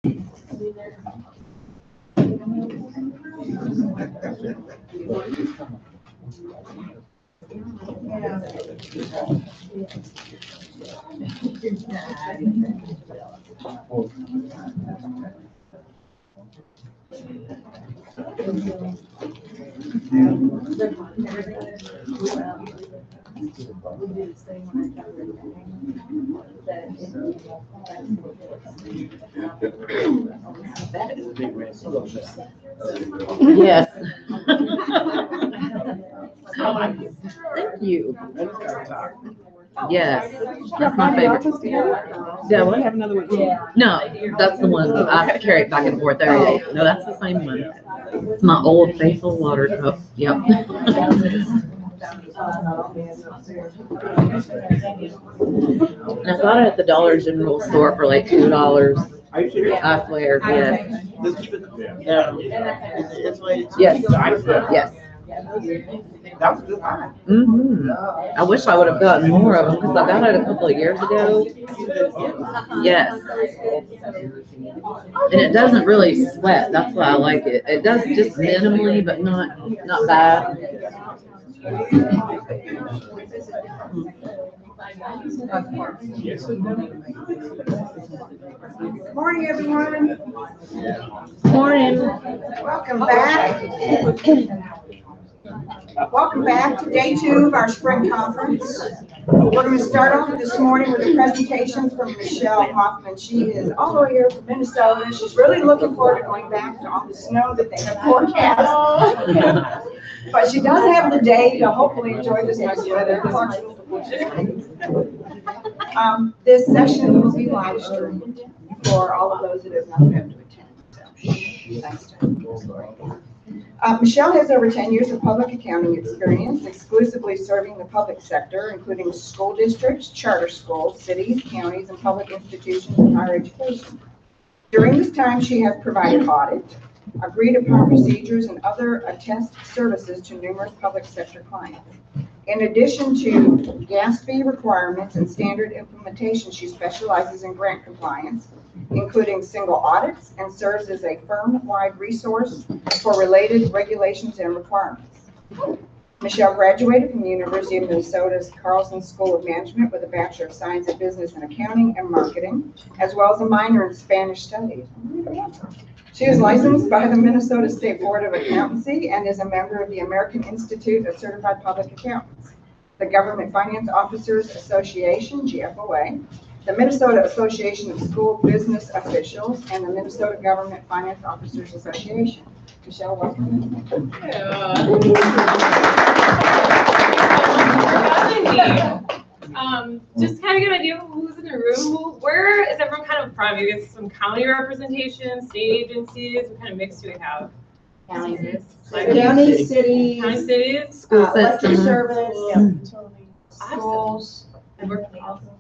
Yes. Thank you. Yes. That's my favorite. Yeah, what? Have another one. No, that's the one I carry it back and forth every day. No, that's the same one. It's my old faithful water cup. Yep. And I got it at the Dollar General store for like $2. I swear, yeah. Yes, yes. That was a good line. I wish I would have gotten more of them because I got it a couple of years ago. Yes. And it doesn't really sweat. That's why I like it. It does just minimally, but not bad. Good morning, everyone. Morning. Welcome back. Welcome back to day 2 of our spring conference. We're going to start off this morning with a presentation from Michelle Hoffman. She is all the way here from Minnesota. She's really looking forward to going back to all the snow that they have forecast. But she does have the day to hopefully enjoy this nice weather. This session will be live streamed for all of those that have not been able to attend. So, Michelle has over 10 years of public accounting experience, exclusively serving the public sector, including school districts, charter schools, cities, counties, and public institutions in higher education. During this time, she has provided audit, agreed upon procedures, and other attest services to numerous public sector clients. In addition to gas fee requirements and standard implementation, she specializes in grant compliance, including single audits, and serves as a firm-wide resource for related regulations and requirements. Michelle graduated from the University of Minnesota's Carlson School of Management with a Bachelor of Science in Business and Accounting and Marketing, as well as a minor in Spanish Studies. She is licensed by the Minnesota State Board of Accountancy and is a member of the American Institute of Certified Public Accountants, the Government Finance Officers Association, GFOA, the Minnesota Association of School Business Officials, and the Minnesota Government Finance Officers Association. Michelle, welcome. Just kind of get an idea of who's in the room. Where is everyone kind of from? You get some county representation, state agencies. What kind of mix do we have? County, city, county, cities, School electric system. service, schools.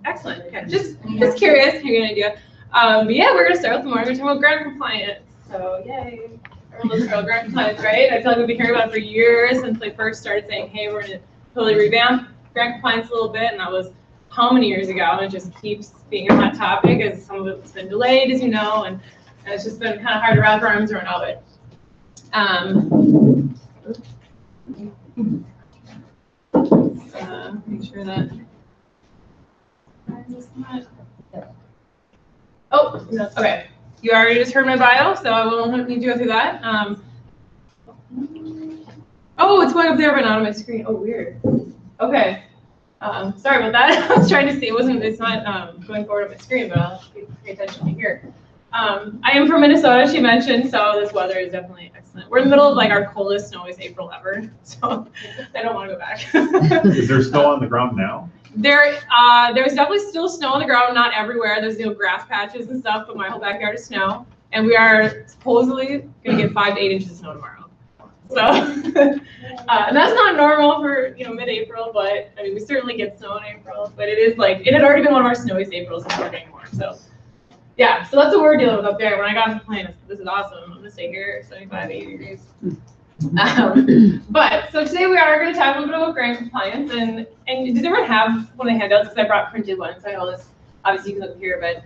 Excellent. Okay, just curious, to get an idea. But yeah, we're gonna start with the morning. We're talking about grant compliance. So yay, everyone's about grant compliance, right? I feel like we've been hearing about it for years since they first started saying, hey, we're gonna totally revamp grant compliance a little bit, and that was how many years ago? And it just keeps being a hot topic as some of it's been delayed, as you know, and it's just been kind of hard to wrap our arms around all of it. Make sure that. Oh, okay. You already just heard my bio, so I won't need to go through that. Oh, it's going up there, but not on my screen. Oh, weird. Okay. Sorry about that. I was trying to see. It's not going forward on my screen, but I'll pay attention to here. I am from Minnesota, she mentioned, so this weather is definitely excellent. We're in the middle of like our coldest, snowiest April ever, so I don't want to go back. Is there snow on the ground now? There's definitely still snow on the ground, not everywhere. There's grass patches and stuff, but my whole backyard is snow. And we are supposedly going to get 5 to 8 inches of snow tomorrow. So, and that's not normal for mid-April, but I mean we certainly get snow in April. But it is like it had already been one of our snowiest Aprils, and we're getting more. So, yeah, so that's what we're dealing with up there. When I got on the plane, I said, this is awesome. I'm gonna stay here, 75, 80 degrees. But so today we are going to talk a little bit about grant compliance, and did everyone have one of the handouts? Because I brought printed ones. So I know this Obviously, you can look here, but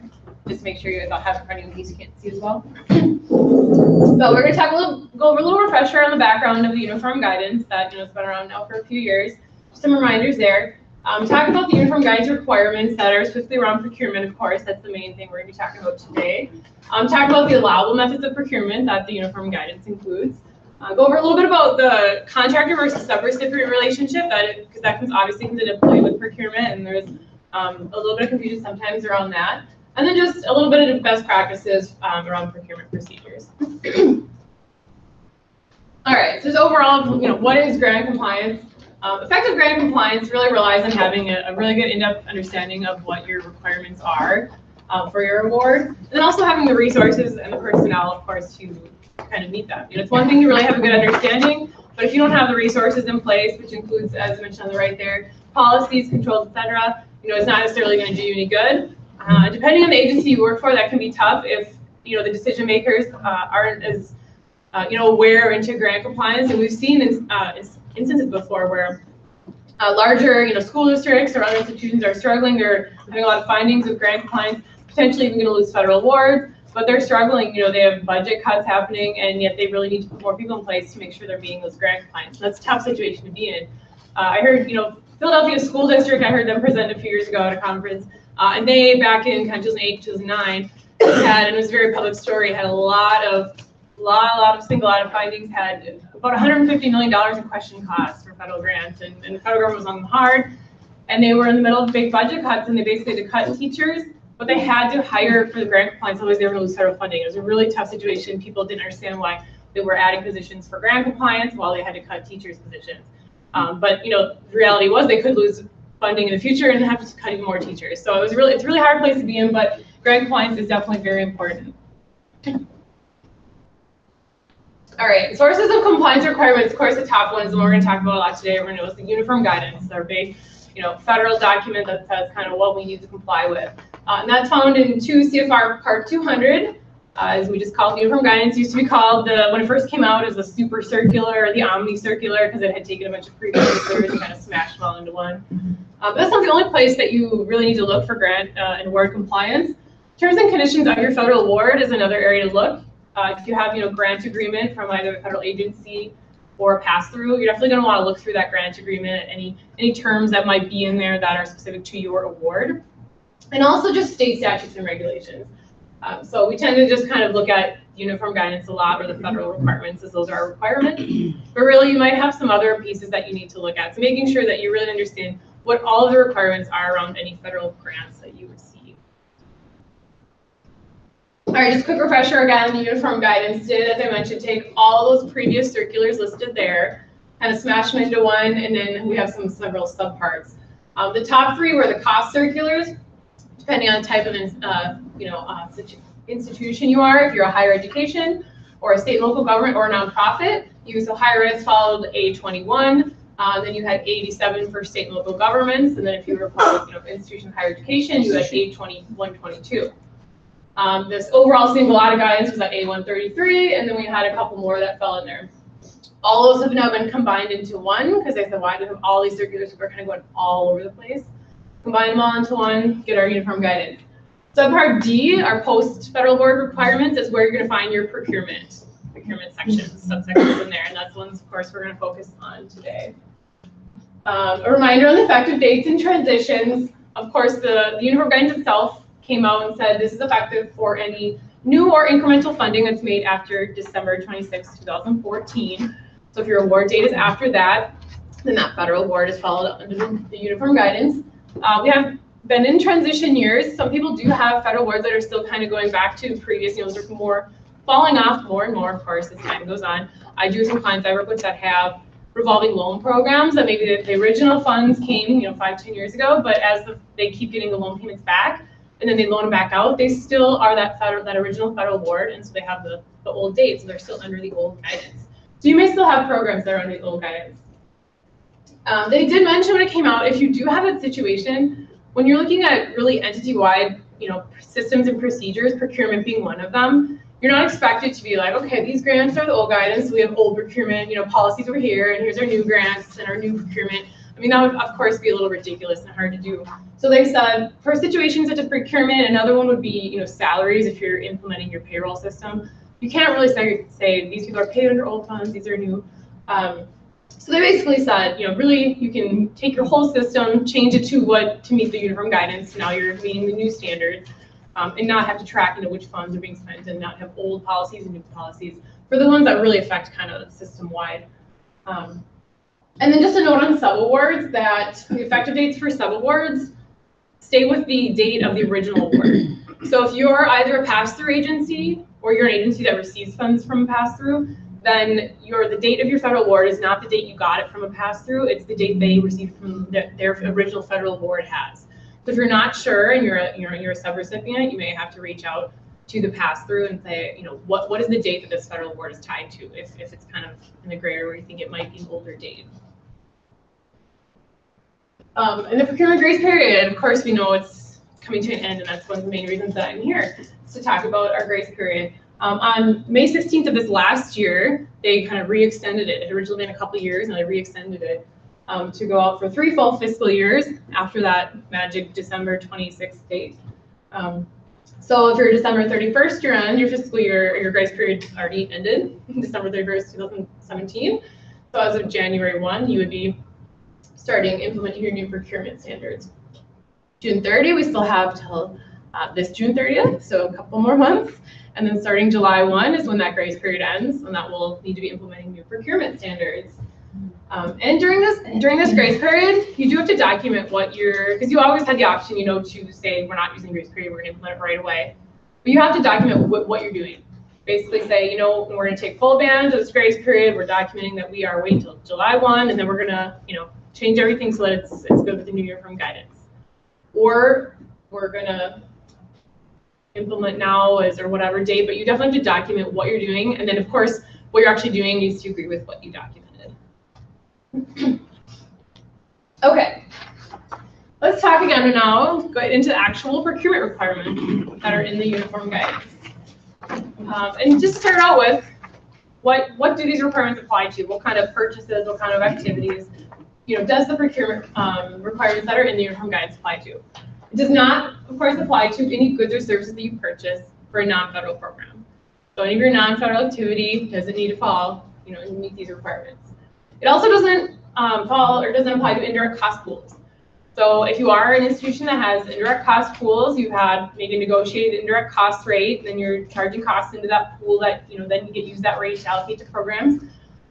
just make sure you guys all have it in front of you in case you can't see as well. So we're going to go over a little refresher on the background of the uniform guidance that has been around now for a few years. Some reminders there. Talk about the uniform guidance requirements that are specifically around procurement, of course. That's the main thing we're going to be talking about today. Talk about the allowable methods of procurement that the uniform guidance includes. Go over a little bit about the contractor versus subrecipient relationship, because that comes obviously into play with procurement, and there's a little bit of confusion sometimes around that. And then just a little bit of best practices around procurement procedures. All right, so just overall, what is grant compliance? Effective grant compliance really relies on having a really good in-depth understanding of what your requirements are for your award, and then also having the resources and the personnel, of course, to kind of meet them. It's one thing to really have a good understanding, but if you don't have the resources in place, which includes, as mentioned on the right there, policies, controls, etc., it's not necessarily going to do you any good. Depending on the agency you work for, that can be tough if the decision makers aren't as aware into grant compliance, and we've seen instances before where larger school districts or other institutions are struggling. They're having a lot of findings with grant compliance, potentially even going to lose federal awards, but they're struggling. They have budget cuts happening, and yet they really need to put more people in place to make sure they're meeting those grant compliance. That's a tough situation to be in. I heard Philadelphia School District, I heard them present a few years ago at a conference, and they, back in kind of 2008, 2009, and it was a very public story, had a lot of single audit findings, had about $150 million in question costs for federal grants, and the federal government was on them hard, and they were in the middle of big budget cuts, and they basically had to cut teachers, but they had to hire for the grant compliance, otherwise they were going to lose federal funding. It was a really tough situation. People didn't understand why they were adding positions for grant compliance while they had to cut teachers' positions. But the reality was they could lose funding in the future and have to cut even more teachers. So it's a really hard place to be in, but grant compliance is definitely very important. All right, sources of compliance requirements, of course, the top ones, and we're going to talk about a lot today. We're going to know is the uniform guidance, our big, federal document that says kind of what we need to comply with. And that's found in 2 CFR Part 200, as we just call it. Uniform guidance used to be called, when it first came out, as the super circular or the omni circular, because it had taken a bunch of previous circulars and kind of smashed them all into one. But that's not the only place that you really need to look for grant and award compliance. Terms and conditions of your federal award is another area to look. If you have, grant agreement from either a federal agency or a pass-through, you're definitely going to want to look through that grant agreement, any terms that might be in there that are specific to your award, and also just state statutes and regulations. So we tend to just kind of look at uniform guidance a lot, or the federal requirements, as those are our requirements. But really, you might have some other pieces that you need to look at. So making sure that you really understand what all of the requirements are around any federal grants that you receive. All right, just a quick refresher again, the uniform guidance did, as I mentioned, take all those previous circulars listed there, kind of smash them into one, and then we have several subparts. The top 3 were the cost circulars, depending on the type of institution you are. If you're a higher education or a state and local government or a nonprofit, so higher ed followed A21. Then you had A87 for state and local governments, and then if you were a public institution of higher education, you had A122. This overall single audit guidance was at A133, and then we had a couple more that fell in there. All those have now been combined into one, because they said, why do we have all these circulars? We're kind of going all over the place. Combine them all into one, get our uniform guidance. Subpart D, our post-federal board requirements, is where you're going to find your procurement sections, subsections in there, and that's the ones, of course, we're going to focus on today. A reminder on the effective dates and transitions. Of course, the uniform guidance itself came out and said this is effective for any new or incremental funding that's made after December 26, 2014. So if your award date is after that, then that federal award is followed under the uniform guidance. We have been in transition years. Some people do have federal awards that are still kind of going back to previous, those are more falling off more and more, of course, as time goes on. I do some clients I work with that have revolving loan programs that maybe the original funds came, 5-10 years ago, but as they keep getting the loan payments back, and then they loan them back out, they still are that original federal award, and so they have the old dates, so they're still under the old guidance. So you may still have programs that are under the old guidance. They did mention when it came out, if you do have a situation, when you're looking at really entity-wide, systems and procedures, procurement being one of them, you're not expected to be like, okay, these grants are the old guidance, we have old procurement, policies over here, and here's our new grants and our new procurement. I mean, that would of course be a little ridiculous and hard to do. So they said for situations such as procurement, another one would be, salaries if you're implementing your payroll system. You can't really say these people are paid under old funds, these are new. So they basically said, really you can take your whole system, change it to meet the uniform guidance. Now you're meeting the new standards, and not have to track, which funds are being spent, and not have old policies and new policies for the ones that really affect kind of system wide. And then just a note on subawards that the effective dates for subawards stay with the date of the original award. So if you're either a pass-through agency or you're an agency that receives funds from a pass-through, then the date of your federal award is not the date you got it from a pass-through, it's the date they received from their original federal award has. So if you're not sure and you're a subrecipient, you may have to reach out to the pass-through and say, what is the date that this federal award is tied to, if it's kind of in the gray area where you think it might be an older date. And the procurement grace period, of course, we know it's coming to an end, and that's one of the main reasons that I'm here, is to talk about our grace period. On May 16th of this last year, they kind of re-extended it. It had originally been a couple of years, and they re-extended it to go out for 3 full fiscal years after that magic December 26th date. So if you're December 31st, your fiscal year, your grace period already ended, December 31st, 2017. So as of January 1, you would be starting implementing your new procurement standards. June 30, we still have till this June 30th, so a couple more months. And then starting July 1 is when that grace period ends, and that will need to be implementing new procurement standards. And during this grace period, you do have to document because you always had the option, to say we're not using grace period, we're going to implement it right away. But you have to document what you're doing. Basically say, we're going to take full advantage of this grace period. We're documenting that we are waiting until July 1, and then we're going to, change everything so that it's good with the new uniform guidance. Or we're going to implement now or whatever date, but you definitely have to document what you're doing. And then, of course, what you're actually doing needs to agree with what you documented. Okay, let's talk again now, go into actual procurement requirements that are in the uniform guidance. And just start out with, what do these requirements apply to? What kind of purchases, what kind of activities, does the procurement requirements that are in the uniform guidance apply to? It does not, of course, apply to any goods or services that you purchase for a non-federal program. So any of your non-federal activity doesn't need to fall, and meet these requirements. It also doesn't doesn't apply to indirect cost pools. So if you are an institution that has indirect cost pools, you had maybe negotiated indirect cost rate, then you're charging costs into that pool that, then you use that rate to allocate to programs.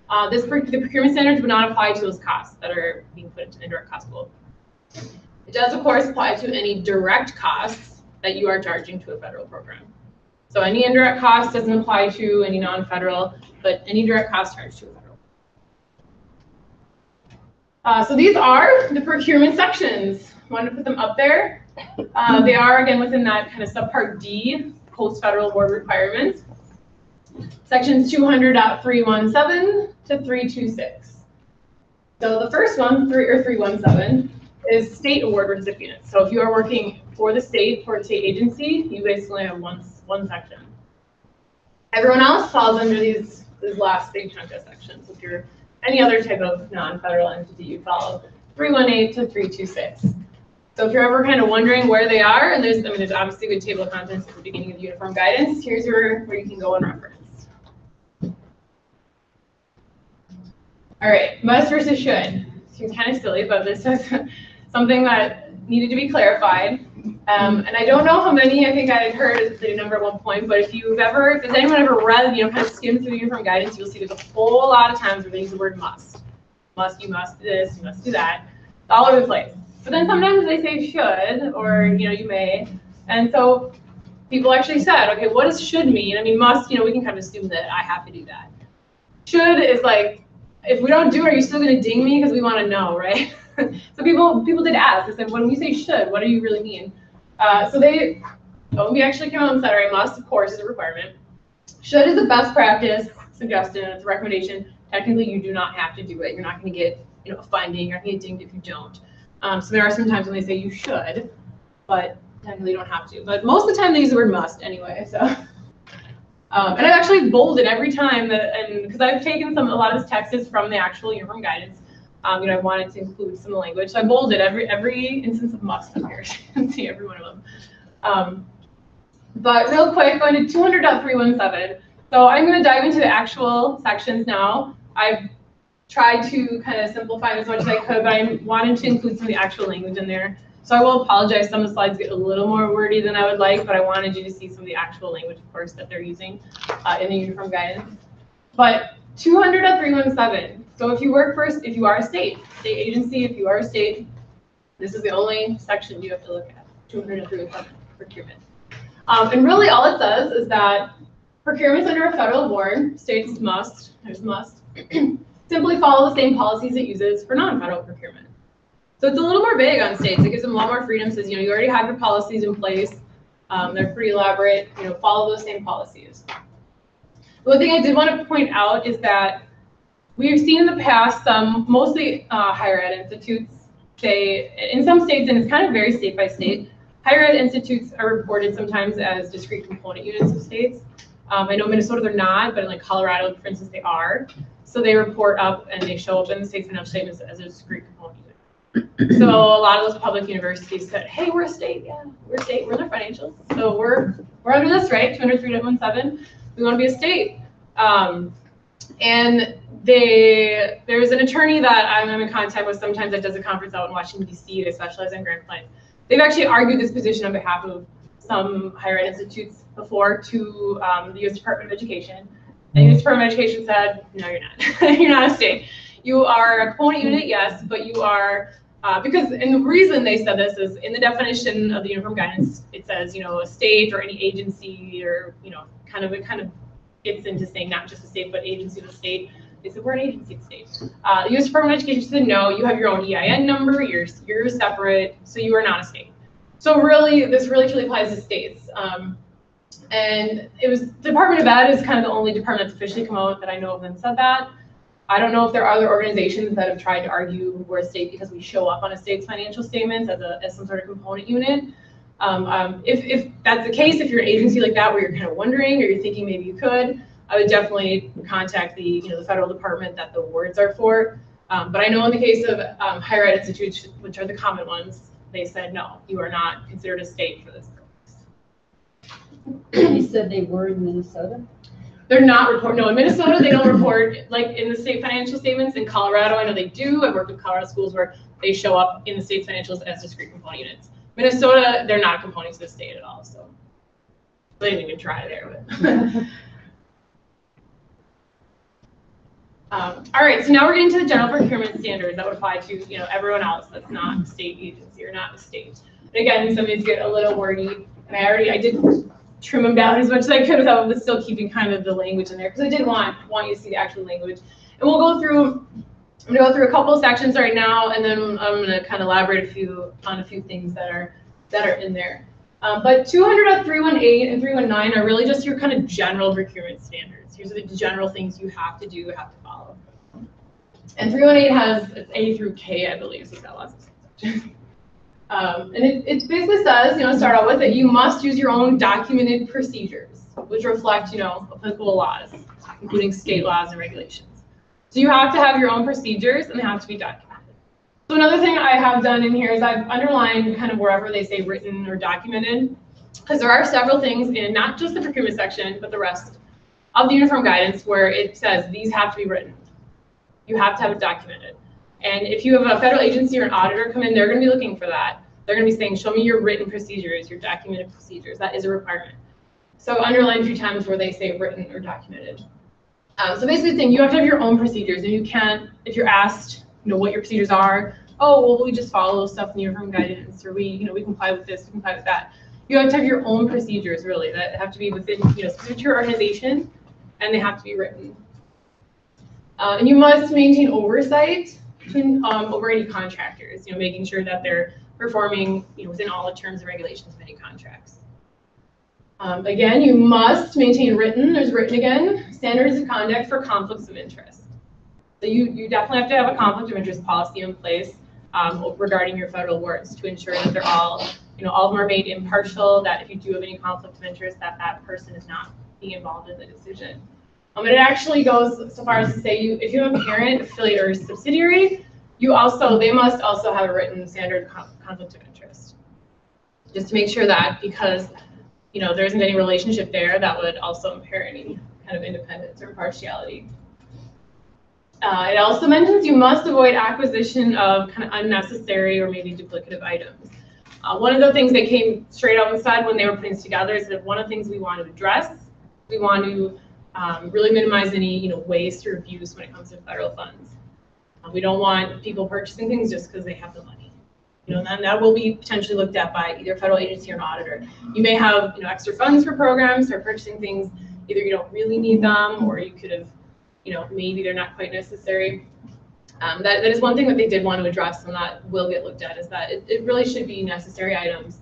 The procurement standards would not apply to those costs that are being put into the indirect cost pool. It does, of course, apply to any direct costs that you are charging to a federal program. So any indirect cost doesn't apply to any non-federal, but any direct cost charged to a federal. So these are the procurement sections. I wanted to put them up there. They are, again, within that kind of subpart D, post-federal award requirements. Sections 200.317 to 326. So the first one, 317, is state award recipients. So if you are working for the state agency, you basically have one section. Everyone else falls under these last big chunk of sections. If you're any other type of non-federal entity, you follow 318 to 326. So if you're ever kind of wondering where they are, and there's obviously a good table of contents at the beginning of the uniform guidance, here's where you can go and reference. All right, must versus should. Seems kind of silly, but this is something that needed to be clarified. And I don't know how many, I think I had heard the number at one point, but if anyone ever read, kind of skimmed through the uniform guidance, you'll see there's a whole lot of times where they use the word must. Must, you must do this, you must do that. It's all over the place. But then sometimes they say should, or, you may. And so people actually said, okay, what does should mean? I mean, must, we can kind of assume that I have to do that. Should is like, if we don't do it, are you still going to ding me? Because we want to know, right? So people did ask. They said, when we say should, what do you really mean? So OMB actually came out and said, all right, must, of course, is a requirement. Should is the best practice suggestion. It's a recommendation. Technically, you do not have to do it. You're not going to get a finding. You're not going to get dinged if you don't. So there are some times when they say you should, but technically you don't have to. But most of the time they use the word must anyway. So. And I've actually bolded every time because I've taken a lot of this text is from the actual uniform guidance. I wanted to include some language. So I bolded every instance of must up here. So you can see every one of them. But real quick, going to 200.317. So I'm going to dive into the actual sections now. I've tried to kind of simplify it as much as I could, but I wanted to include some of the actual language in there. So I will apologize, some of the slides get a little more wordy than I would like, but I wanted you to see some of the actual language, of course, that they're using in the uniform guidance. But 200.317. So if you work first, if you are a state agency, if you are a state, this is the only section you have to look at, 200.317, procurement. And really all it says is that procurements under a federal board, states must, simply follow the same policies it uses for non-federal procurement. So it's a little more vague on states. It gives them a lot more freedom. Says, you already have your policies in place. They're pretty elaborate. Follow those same policies. The one thing I did want to point out is that we've seen in the past some, mostly higher ed institutes, say, in some states, and it's kind of very state by state, higher ed institutes are reported sometimes as discrete component units of states. I know Minnesota they're not, but in like Colorado, for instance, they are. So they report up and they show up in the state financial statements as a discrete component unit. So a lot of those public universities said, hey, we're a state, yeah, we're a state, we're in their financials. So we're under this, right? 203.17. We want to be a state. And there's an attorney that I'm in contact with sometimes that does a conference out in Washington, D.C. They specialize in grant clients. They've actually argued this position on behalf of some higher ed institutes before to the U.S. Department of Education. The U.S. Department of Education said, no, you're not. You're not a state. You are a component unit, yes, but you are, because, and the reason they said this is in the definition of the uniform guidance, it says, a state or any agency or, it kind of gets into saying not just a state, but agency of the state. They said, we're an agency of the state. The U.S. Department of Education said, no, you have your own EIN number, you're separate, so you are not a state. So really, this really truly applies to states. And it was, the Department of Ed is kind of the only department that's officially come out that I know of and said that. I don't know if there are other organizations that have tried to argue we're a state because we show up on a state's financial statements as some sort of component unit. If that's the case, if you're an agency like that where you're kind of wondering or you're thinking maybe you could, I would definitely contact the the federal department that the awards are for. But I know in the case of higher ed institutes, which are the common ones, they said no, you are not considered a state for this purpose. You said they were in Minnesota? They're not report. No, in Minnesota they don't report like in the state financial statements. In Colorado, I know they do. I've worked with Colorado schools where they show up in the state's financials as discrete component units. Minnesota, they're not components of the state at all, so they didn't even try there. But all right, so now we're getting to the general procurement standards that would apply to everyone else that's not a state agency or not a state. And again, some of these get a little wordy, and I did trim them down as much as I could without but still keeping kind of the language in there because I did want you to see the actual language. And we'll go through. I'm going to go through a couple of sections right now, and then I'm going to kind of elaborate on a few things that are in there. But 200.318 and 319 are really just your kind of general procurement standards. Here's the general things you have to do, have to follow. And 318 has A through K, I believe, so it's got lots of sections. And it basically says, start out with it, you must use your own documented procedures, which reflect, applicable laws, including state laws and regulations. So you have to have your own procedures, and they have to be documented. So another thing I have done in here is I've underlined kind of wherever they say written or documented, because there are several things in not just the procurement section, but the rest of the uniform guidance where it says these have to be written. You have to have it documented. And if you have a federal agency or an auditor come in, they're going to be looking for that. They're going to be saying, show me your written procedures, your documented procedures. That is a requirement. So underline a few times where they say written or documented. So basically saying you have to have your own procedures, and you can't, if you're asked, what your procedures are, oh, well, we just follow stuff in uniform guidance, or we comply with this, we comply with that. You have to have your own procedures, really, that have to be within, specific to your organization, and they have to be written. And you must maintain oversight over any contractors, making sure that they're performing, within all the terms and regulations of any contracts. Again, you must maintain there's written again, standards of conduct for conflicts of interest. So you definitely have to have a conflict of interest policy in place regarding your federal awards to ensure that they're all, all of them are made impartial, that if you do have any conflict of interest, that person is not being involved in the decision. And it actually goes so far as to say if you have a parent, affiliate, or subsidiary, They must also have a written standard conflict of interest. Just to make sure that, because there isn't any relationship there, that would also impair any kind of independence or impartiality. It also mentions you must avoid acquisition of kind of unnecessary or maybe duplicative items. One of the things they came straight out and said when they were putting this together is that one of the things we want to address, we want to really minimize any waste or abuse when it comes to federal funds. We don't want people purchasing things just because they have the money. And that will be potentially looked at by either a federal agency or an auditor. You may have extra funds for programs or purchasing things, either you don't really need them or you could have, maybe they're not quite necessary. That is one thing that they did want to address, and that will get looked at, is that it really should be necessary items.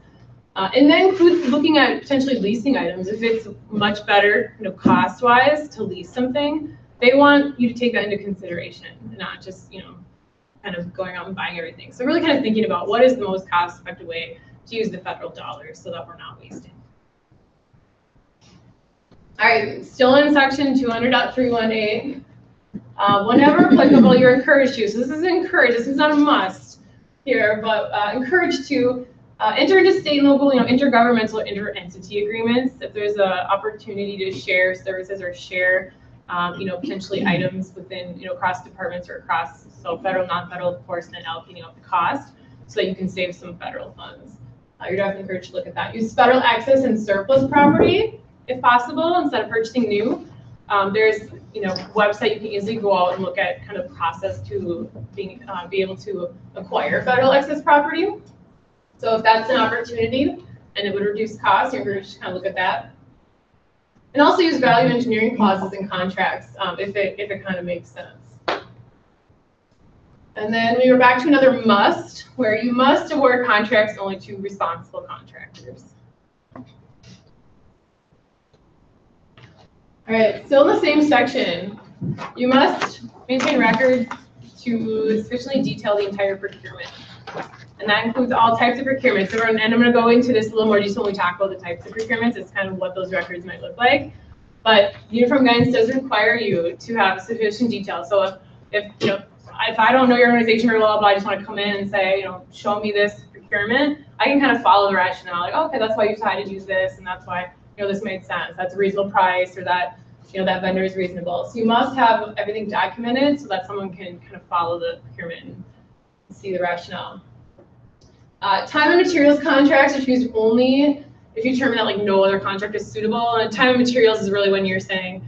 And then include looking at potentially leasing items. If it's much better, cost-wise to lease something, they want you to take that into consideration, and not just, kind of going out and buying everything. So really kind of thinking about what is the most cost-effective way to use the federal dollars so that we're not wasting. All right, still in section 200.318. Whenever applicable, you're encouraged to. So this is encouraged. This is not a must here, but encouraged to enter into state and local, intergovernmental or inter-entity agreements. If there's an opportunity to share services or share, potentially items within, across departments or across, so federal, non-federal, of course, then allocating out the cost so that you can save some federal funds. You're definitely encouraged to look at that. Use federal excess and surplus property, if possible, instead of purchasing new. There's, website you can easily go out and look at kind of process to be able to acquire federal excess property. So if that's an opportunity and it would reduce costs, you're encouraged to kind of look at that. And also use value engineering clauses in contracts if it kind of makes sense. And then we were back to another must, where you must award contracts only to responsible contractors. All right, still in the same section, you must maintain records to sufficiently detail the entire procurement. And that includes all types of procurements. And I'm going to go into this a little more detail when we talk about the types of procurements. It's kind of what those records might look like. But uniform guidance does require you to have sufficient detail. So if I don't know your organization very well, but I just want to come in and say, show me this procurement, I can kind of follow the rationale. Like, okay, that's why you decided to use this, and that's why this made sense. That's a reasonable price, or that that vendor is reasonable. So you must have everything documented so that someone can kind of follow the procurement and see the rationale. Time and materials contracts are used only if you determine that no other contract is suitable. And time and materials is really when you're saying,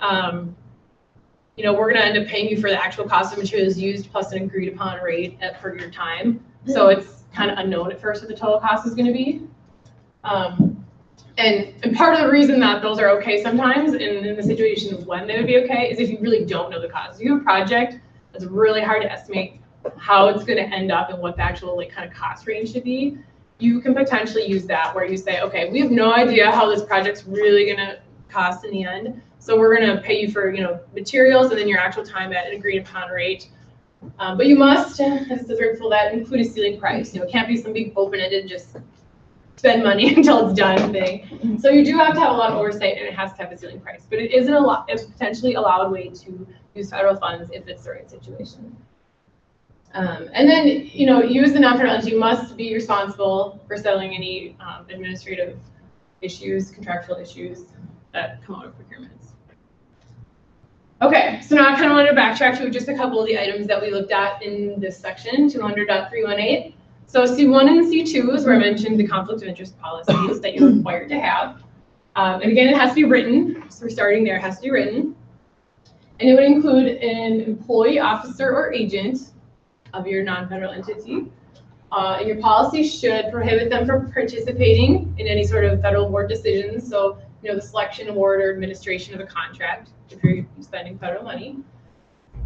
we're going to end up paying you for the actual cost of materials used plus an agreed upon rate for your time. So it's kind of unknown at first what the total cost is going to be. And part of the reason that those are okay sometimes in the situation of when they would be okay is if you really don't know the cost. If you have a project that's really hard to estimate how it's going to end up and what the actual kind of cost range should be, you can potentially use that where you say, okay, we have no idea how this project's really going to cost in the end. So we're going to pay you for materials and then your actual time at an agreed upon rate. But you must, as the third full, that include a ceiling price. It can't be some big open-ended just spend money until it's done thing. So you do have to have a lot of oversight, and it has to have a ceiling price. But it is a potentially allowed way to use federal funds if it's the right situation. And then you as the non-federal entity must be responsible for settling any administrative issues, contractual issues that come out of procurements. Okay, so now I kind of wanted to backtrack to just a couple of the items that we looked at in this section, 200.318. So C1 and C2 is where I mentioned the conflict of interest policies that you're required to have. And again, it has to be written. So we're starting there, it has to be written. And it would include an employee, officer, or agent of your non-federal entity. And your policy should prohibit them from participating in any sort of federal award decisions. So, the selection, award, or administration of a contract, if you're spending federal money.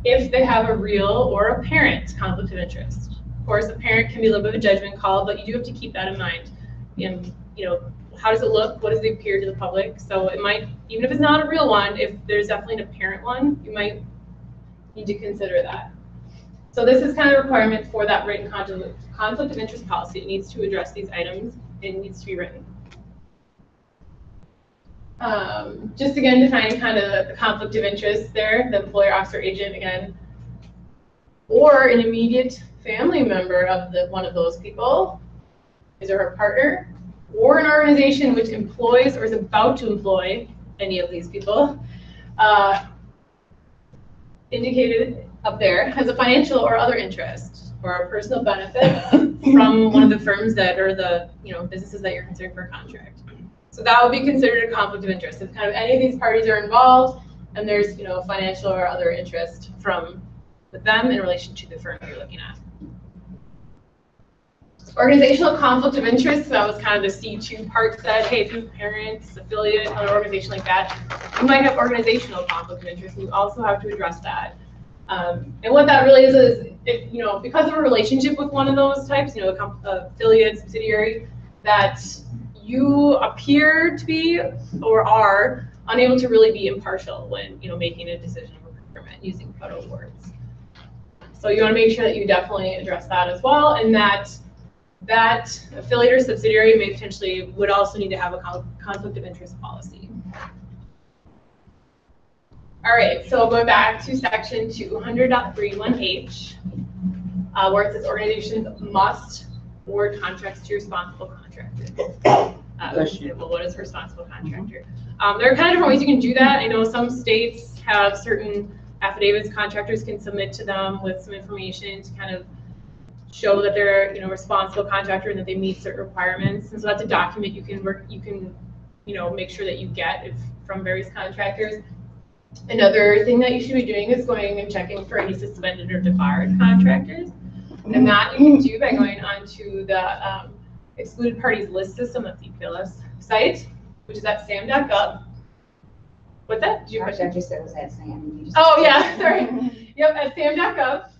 If they have a real or apparent conflict of interest. Of course, a parent can be a little bit of a judgment call, but you do have to keep that in mind. And, how does it look? What does it appear to the public? So it might, even if it's not a real one, if there's definitely an apparent one, you might need to consider that. So this is kind of a requirement for that written conflict of interest policy. It needs to address these items. It needs to be written. Just again, defining kind of the conflict of interest there, the employer, officer, agent, again. or an immediate family member of one of those people, his or her partner, or an organization which employs or is about to employ any of these people, indicated up there, has a financial or other interest or a personal benefit from one of the firms that or the businesses that you're considering for a contract. So that would be considered a conflict of interest. If kind of any of these parties are involved and there's a financial or other interest with them in relation to the firm you're looking at. Organizational conflict of interest, so that was kind of the C2 part said, hey, through parents, affiliate, other organization like that, you might have organizational conflict of interest, and you also have to address that. And what that really is because of a relationship with one of those types, affiliate, subsidiary, that you appear to be or are unable to really be impartial when making a decision of procurement using federal words. So you want to make sure that you definitely address that as well, and that affiliate or subsidiary would also need to have a conflict of interest policy. All right, so going back to section 200.31H, where it says organizations must award contracts to responsible contractors. Well, what is a responsible contractor? There are kind of different ways you can do that. I know some states have certain affidavits contractors can submit to them with some information to kind of show that they're a responsible contractor and that they meet certain requirements. And so that's a document you can make sure that you get from various contractors. Another thing that you should be doing is going and checking for any suspended or debarred contractors. And that you can do by going onto the excluded parties list system at the EPLS site, which is at sam.gov. What's that? Did you question? I just said it was at Sam. Oh yeah, sorry. Yep, at sam.gov.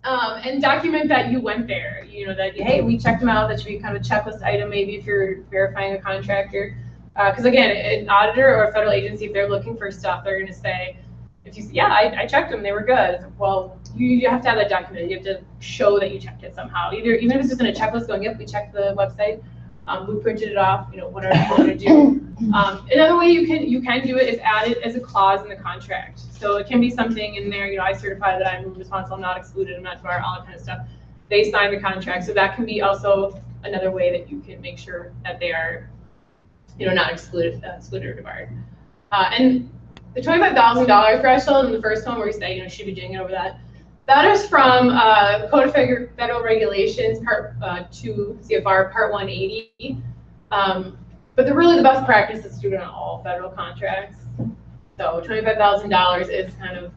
And document that you went there. That hey, we checked them out. That should be kind of a checklist item, maybe if you're verifying a contractor. Because again, an auditor or a federal agency, if they're looking for stuff, they're going to say, if you say, yeah, I checked them, they were good. Well, you have to have that documented. You have to show that you checked it somehow. Even if it's just in a checklist going, yep, we checked the website, we printed it off, whatever you want to do. Another way you can do it is add it as a clause in the contract. So it can be something in there, I certify that I'm responsible, I'm not excluded, I'm not debarred, all that kind of stuff. They sign the contract, so that can be also another way that you can make sure that they are, not excluded or debarred. And the $25,000 threshold in the first one where you say, you should be doing it over that. That is from Code of Federal Regulations, Part 2 CFR, Part 180. But really the best practice is to do it on all federal contracts. So $25,000 is kind of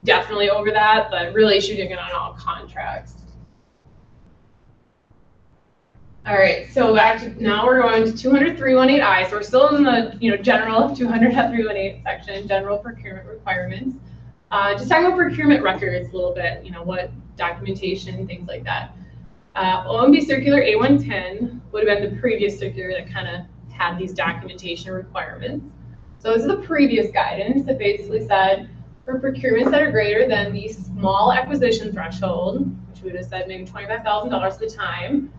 definitely over that, but really shooting it on all contracts. All right, so now we're going to 200.318I. So we're still in the general 200.318 section, general procurement requirements. Just talking about procurement records a little bit, what documentation, things like that. OMB Circular A110 would have been the previous circular that kind of had these documentation requirements. So this is the previous guidance that basically said for procurements that are greater than the small acquisition threshold, which we would have said maybe $25,000 at the time,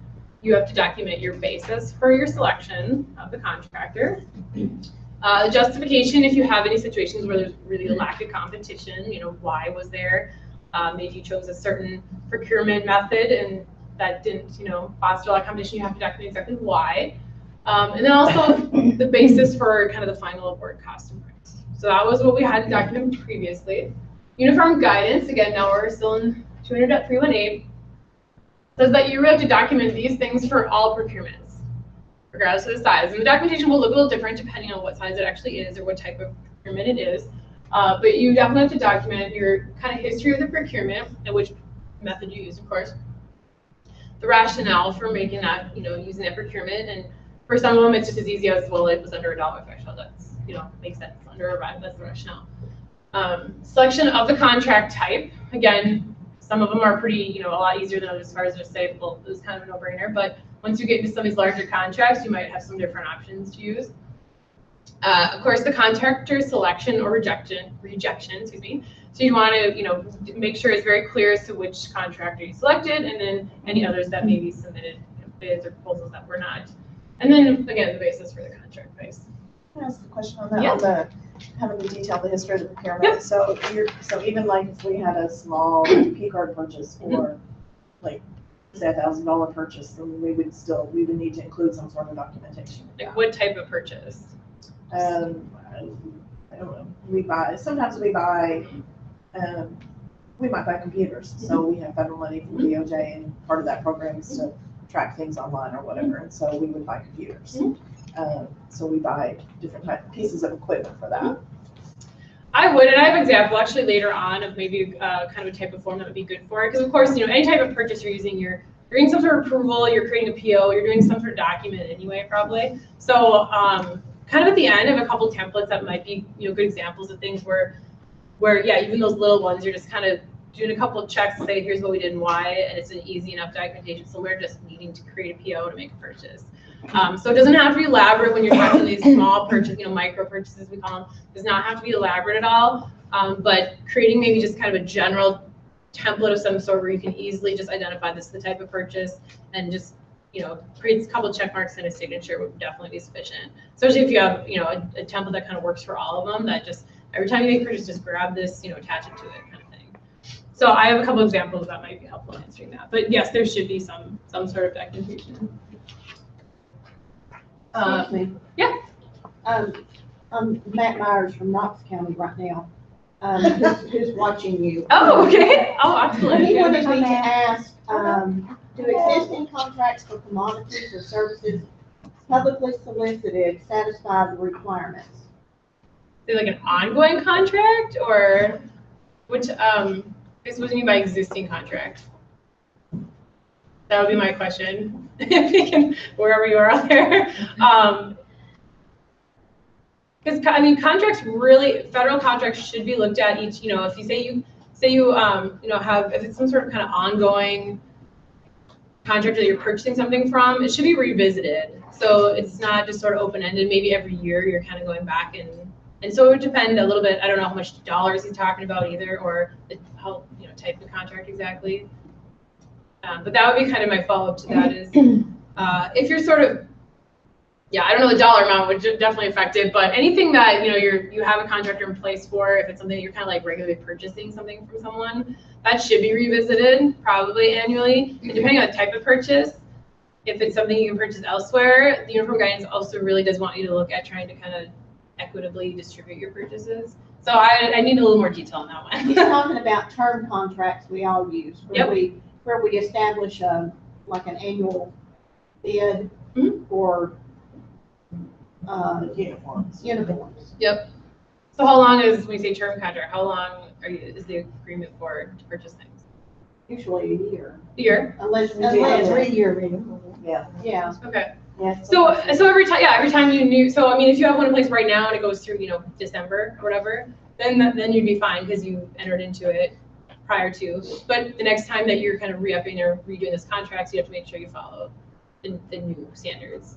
you have to document your basis for your selection of the contractor. The justification, if you have any situations where there's really a lack of competition, why was there? Maybe you chose a certain procurement method and that didn't, foster a lot of competition, you have to document exactly why. And then also the basis for kind of the final award cost and price. So that was what we had to document previously. Uniform guidance, again, now we're still in 200.318, says that you really have to document these things for all procurements, regardless of the size. And the documentation will look a little different depending on what size it actually is or what type of procurement it is. But you definitely have to document your kind of history of the procurement and which method you use, of course. The rationale for making that, using that procurement. And for some of them, it's just as easy as, well, it was under a dollar threshold. That's, makes sense. Under a rent, that's the rationale. Selection of the contract type. Again, some of them are pretty, a lot easier than others as far as just say, well, this is kind of a no-brainer. But once you get into some of these larger contracts, you might have some different options to use. Of course, the contractor selection or rejection, excuse me. So you want to, make sure it's very clear as to which contractor you selected, and then any others that may be submitted, bids or proposals that were not. And then again, the basis for the contract price. Can I ask a question on that? Yeah. On the having to detail the history of the procurement. So so even like if we had a small P card purchase or like say $1,000 purchase, then we would need to include some sort of documentation. Like what type of purchase? I don't know. Sometimes we might buy computers. So we have federal money from DOJ, and part of that program is to track things online or whatever. And so we would buy computers. So we buy different pieces of equipment for that. I would, and I have an example actually later on of maybe kind of a type of form that would be good for it. Because of course, any type of purchase you're using, you're doing some sort of approval, you're creating a PO, you're doing some sort of document anyway, probably. So kind of at the end, I have a couple templates that might be good examples of things where yeah, even those little ones, you're just kind of doing a couple of checks to say here's what we did and why, and it's an easy enough documentation. So we're just needing to create a PO to make a purchase. So it doesn't have to be elaborate when you're talking these small purchases, micro purchases we call them. It does not have to be elaborate at all, but creating maybe just kind of a general template of some sort where you can easily just identify this is the type of purchase and just creates a couple check marks and a signature would definitely be sufficient. Especially if you have a template that kind of works for all of them, that just every time you make a purchase, just grab this, attach it to it, kind of thing. So I have a couple examples that might be helpful in answering that. But yes, there should be some sort of documentation. Yeah. I'm Matt Myers from Knox County right now, who's watching you. Oh, okay. Oh, excellent. He wanted me to ask, do existing contracts for commodities or services publicly solicited satisfy the requirements? Is it like an ongoing contract, or which, I guess what do you mean by existing contract? That would be my question. If you can, wherever you are out there. Because contracts really, federal contracts should be looked at each. If you say you have, if it's some sort of kind of ongoing contract that you're purchasing something from, it should be revisited. So it's not just sort of open-ended. Maybe every year you're kind of going back and so it would depend a little bit. I don't know how much dollars he's talking about either, or how type of contract exactly. But that would be kind of my follow-up to that is if you're sort of, I don't know the dollar amount would definitely affect it, but anything that you have a contractor in place for, if it's something that you're kind of like regularly purchasing something from someone, that should be revisited probably annually. And depending on the type of purchase, if it's something you can purchase elsewhere, the uniform guidance also really does want you to look at trying to kind of equitably distribute your purchases. So I need a little more detail on that one. He's talking about term contracts we all use, where we establish like an annual bid for uniforms. Yep. So how long is, when we say term contract, how long is the agreement for to purchase things? Usually a year. A year? Unless we do Unless a 3-year renewal. Yeah. Okay. Yeah. So every time you knew, so if you have one in place right now and it goes through December or whatever, then you'd be fine because you entered into it prior to. But the next time that you're kind of re-upping or redoing this contract, you have to make sure you follow the new standards.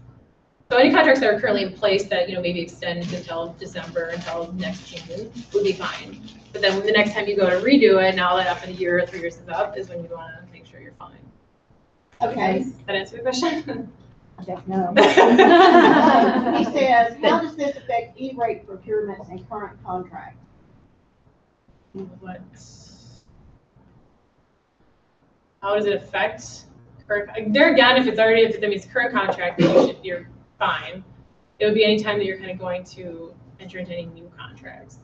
So any contracts that are currently in place that maybe extend until December, until next June, would be fine. But then the next time you go to redo it, now that after the year or 3 years is up, is when you want to make sure you're fine. Okay. Does that answer the question? I don't know. He says, how does this affect E-rate procurements and current contract? How does it affect current? There again, if that means current contract, then you're fine. It would be any time that you're kind of going to enter into any new contracts.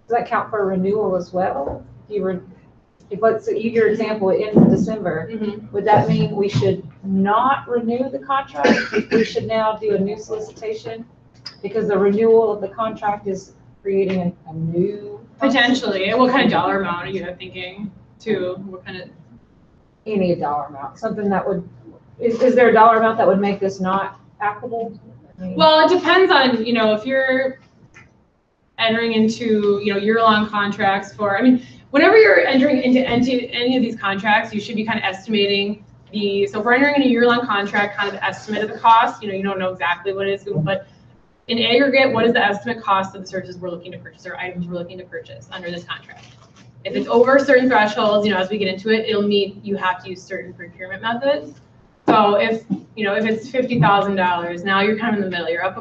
Does that count for renewal as well? If let's say your example in December, would that mean we should not renew the contract? We should now do a new solicitation because the renewal of the contract is creating a new Potentially. And what kind of dollar amount are you thinking too? What kind of? Any dollar amount, something that would, is there a dollar amount that would make this not applicable? Well, it depends on, if you're entering into, year-long contracts for, whenever you're entering into any of these contracts, you should be kind of estimating so if we're entering in a year-long contract, kind of the estimate of the cost, you don't know exactly what it is, but in aggregate, what is the estimate cost of the services we're looking to purchase or items we're looking to purchase under this contract? If it's over certain thresholds, as we get into it, it'll mean you have to use certain procurement methods. So if it's $50,000, now you're kind of in the middle. You're up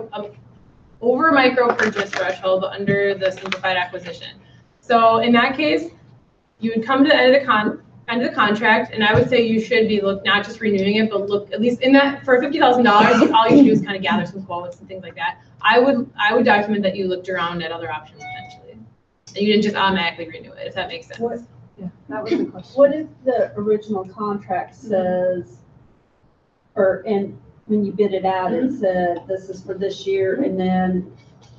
over micro purchase threshold, but under the simplified acquisition. So in that case, you would come to the end of the contract, and I would say you should be not just renewing it, but look at least in that for $50,000. All you should do is kind of gather some quotes and things like that. I would document that you looked around at other options potentially, and you didn't just automatically renew it. If that makes sense. Yeah, that was the question. What if the original contract says, and when you bid it out, it said this is for this year, and then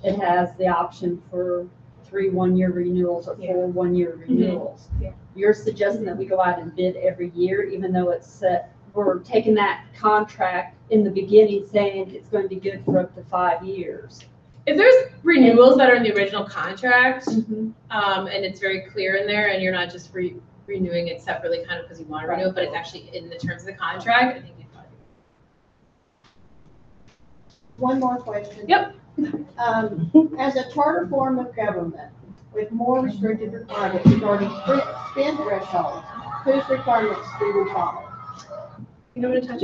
it has the option for 3 one-year renewals or 4 one-year renewals? Yeah. You're suggesting that we go out and bid every year, even though it's set, we're taking that contract in the beginning saying it's going to be good for up to 5 years. If there's renewals that are in the original contract, and it's very clear in there, and you're not just renewing it separately kind of because you want to renew it, but it's actually in the terms of the contract, I think you'd probably. One more question. Yep. As a charter form of government with more restricted requirements regarding spend thresholds, whose requirements do we follow? You know, I'm going to touch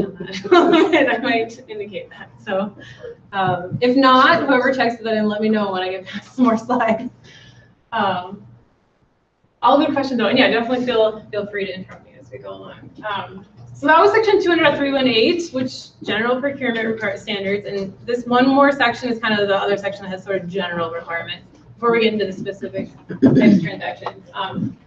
on that, and I might indicate that. So, if not, whoever texted that in, let me know when I get past some more slides. All good questions though, and yeah, definitely feel free to interrupt me as we go along. So that was section 200.318, which general procurement standards, and this one more section is kind of the other section that has sort of general requirements before we get into the specific types of transactions.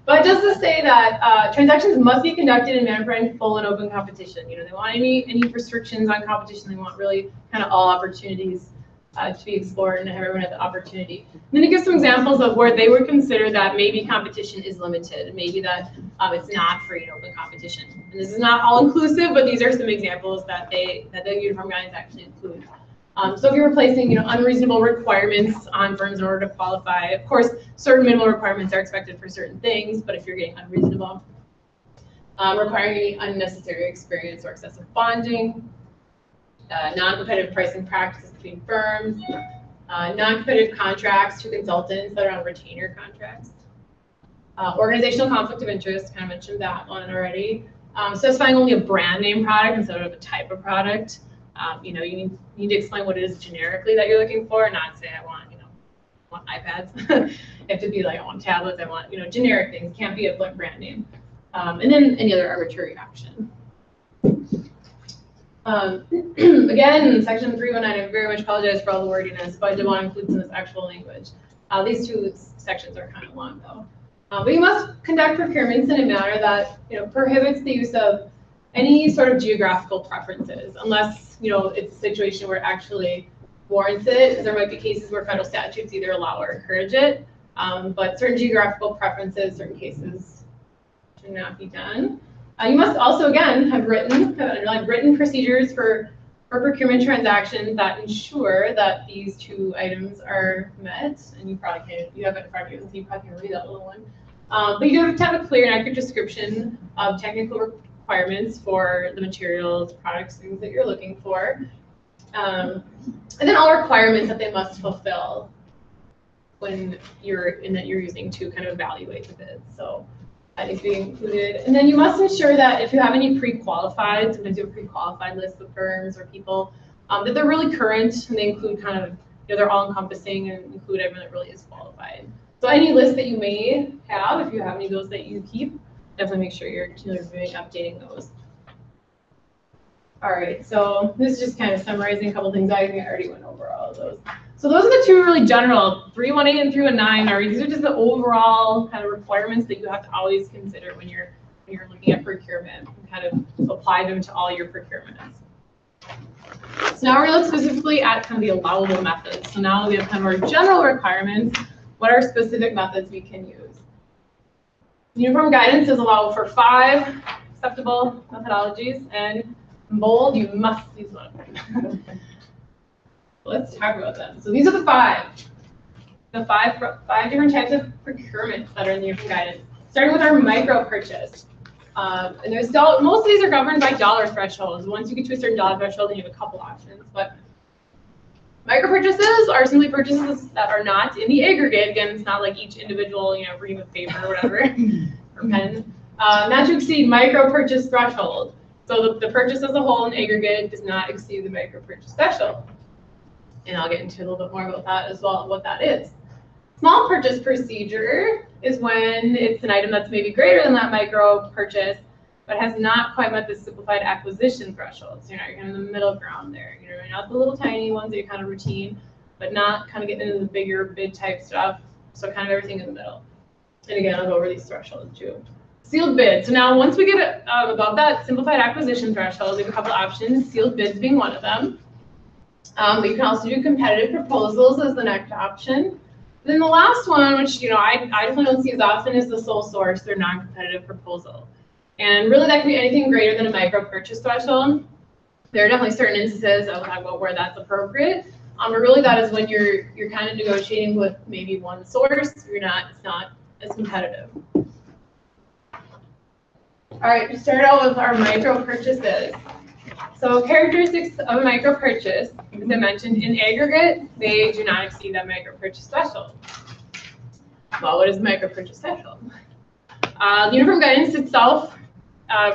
But just to say that transactions must be conducted in manner providing full and open competition. You know, they want any restrictions on competition. They want really kind of all opportunities to be explored and have everyone have the opportunity. And then it gives some examples of where they would consider that maybe competition is limited, maybe that it's not free and open competition. And this is not all inclusive, but these are some examples that the uniform guidance actually include. So if you're placing, unreasonable requirements on firms in order to qualify, of course, certain minimal requirements are expected for certain things, but if you're getting unreasonable, requiring any unnecessary experience or excessive bonding, non-competitive pricing practices between firms, non-competitive contracts to consultants that are on retainer contracts, organizational conflict of interest, kind of mentioned that one already, specifying only a brand name product instead of a type of product. You need to explain what it is generically that you're looking for, not say I want iPads. You have to be like, I want tablets, I want, generic things. Can't be a brand name. And then any other arbitrary action. Again, section 319, I very much apologize for all the wordiness, but I did want to include some of this actual language. These two sections are kind of long though. But you must conduct procurements in a manner that prohibits the use of any sort of geographical preferences, unless it's a situation where it actually warrants it, because there might be cases where federal statutes either allow or encourage it. But certain geographical preferences, certain cases should not be done. You must also, again, have underlined written procedures for procurement transactions that ensure that these two items are met. And you probably you have it in front of you, so you probably can read that little one. But you have to have a clear and accurate description of technical requirements for the materials, products, things that you're looking for. And then all requirements that they must fulfill when you're using to kind of evaluate the bid. So that needs to be included. And then you must ensure that if you have any pre-qualified, sometimes you have a pre-qualified list of firms or people, that they're really current and they include kind of, they're all encompassing and include everyone that really is qualified. So any list that you may have, if you have any of those that you keep, definitely make sure you're continually updating those. All right, so this is just kind of summarizing a couple things. I think I already went over all of those. So those are the two really general, 318 and 319. These are just the overall kind of requirements that you have to always consider when you're looking at procurement and kind of apply them to all your procurements. So now we're going to look specifically at kind of the allowable methods. So now we have kind of our general requirements. What are specific methods we can use? Uniform guidance is allowable for 5 acceptable methodologies, and in bold, you must use one. Let's talk about them. So these are the 5. The five different types of procurements that are in the uniform guidance. Starting with our micro purchase. And there's most of these are governed by dollar thresholds. Once you get to a certain dollar threshold, then you have a couple options. But micro purchases are simply purchases that are not in the aggregate. Again, it's not like each individual, ream of paper or whatever, or pen. Not to exceed micro purchase threshold. So the purchase as a whole in aggregate does not exceed the micro purchase threshold. And I'll get into a little bit more about that as well, what that is. Small purchase procedure is when it's an item that's maybe greater than that micro purchase, but has not quite met the simplified acquisition threshold. So you're kind of in the middle ground there. You're not the little tiny ones that are kind of routine, but not kind of getting into the bigger bid type stuff. So kind of everything in the middle. And again, I'll go over these thresholds too. Sealed bid. So now once we get above that simplified acquisition threshold, we have a couple options, sealed bids being one of them. But you can also do competitive proposals as the next option. Then the last one, which I definitely don't see as often, is the sole source or non-competitive proposal. And really that can be anything greater than a micro purchase threshold. There are definitely certain instances, I'll talk about where that's appropriate. But really that is when you're kind of negotiating with maybe one source, it's not as competitive. All right, to start out with our micro purchases. So characteristics of a micro purchase, as I mentioned, in aggregate, they do not exceed that micro purchase threshold. Well, what is the micro purchase threshold? The uniform guidance itself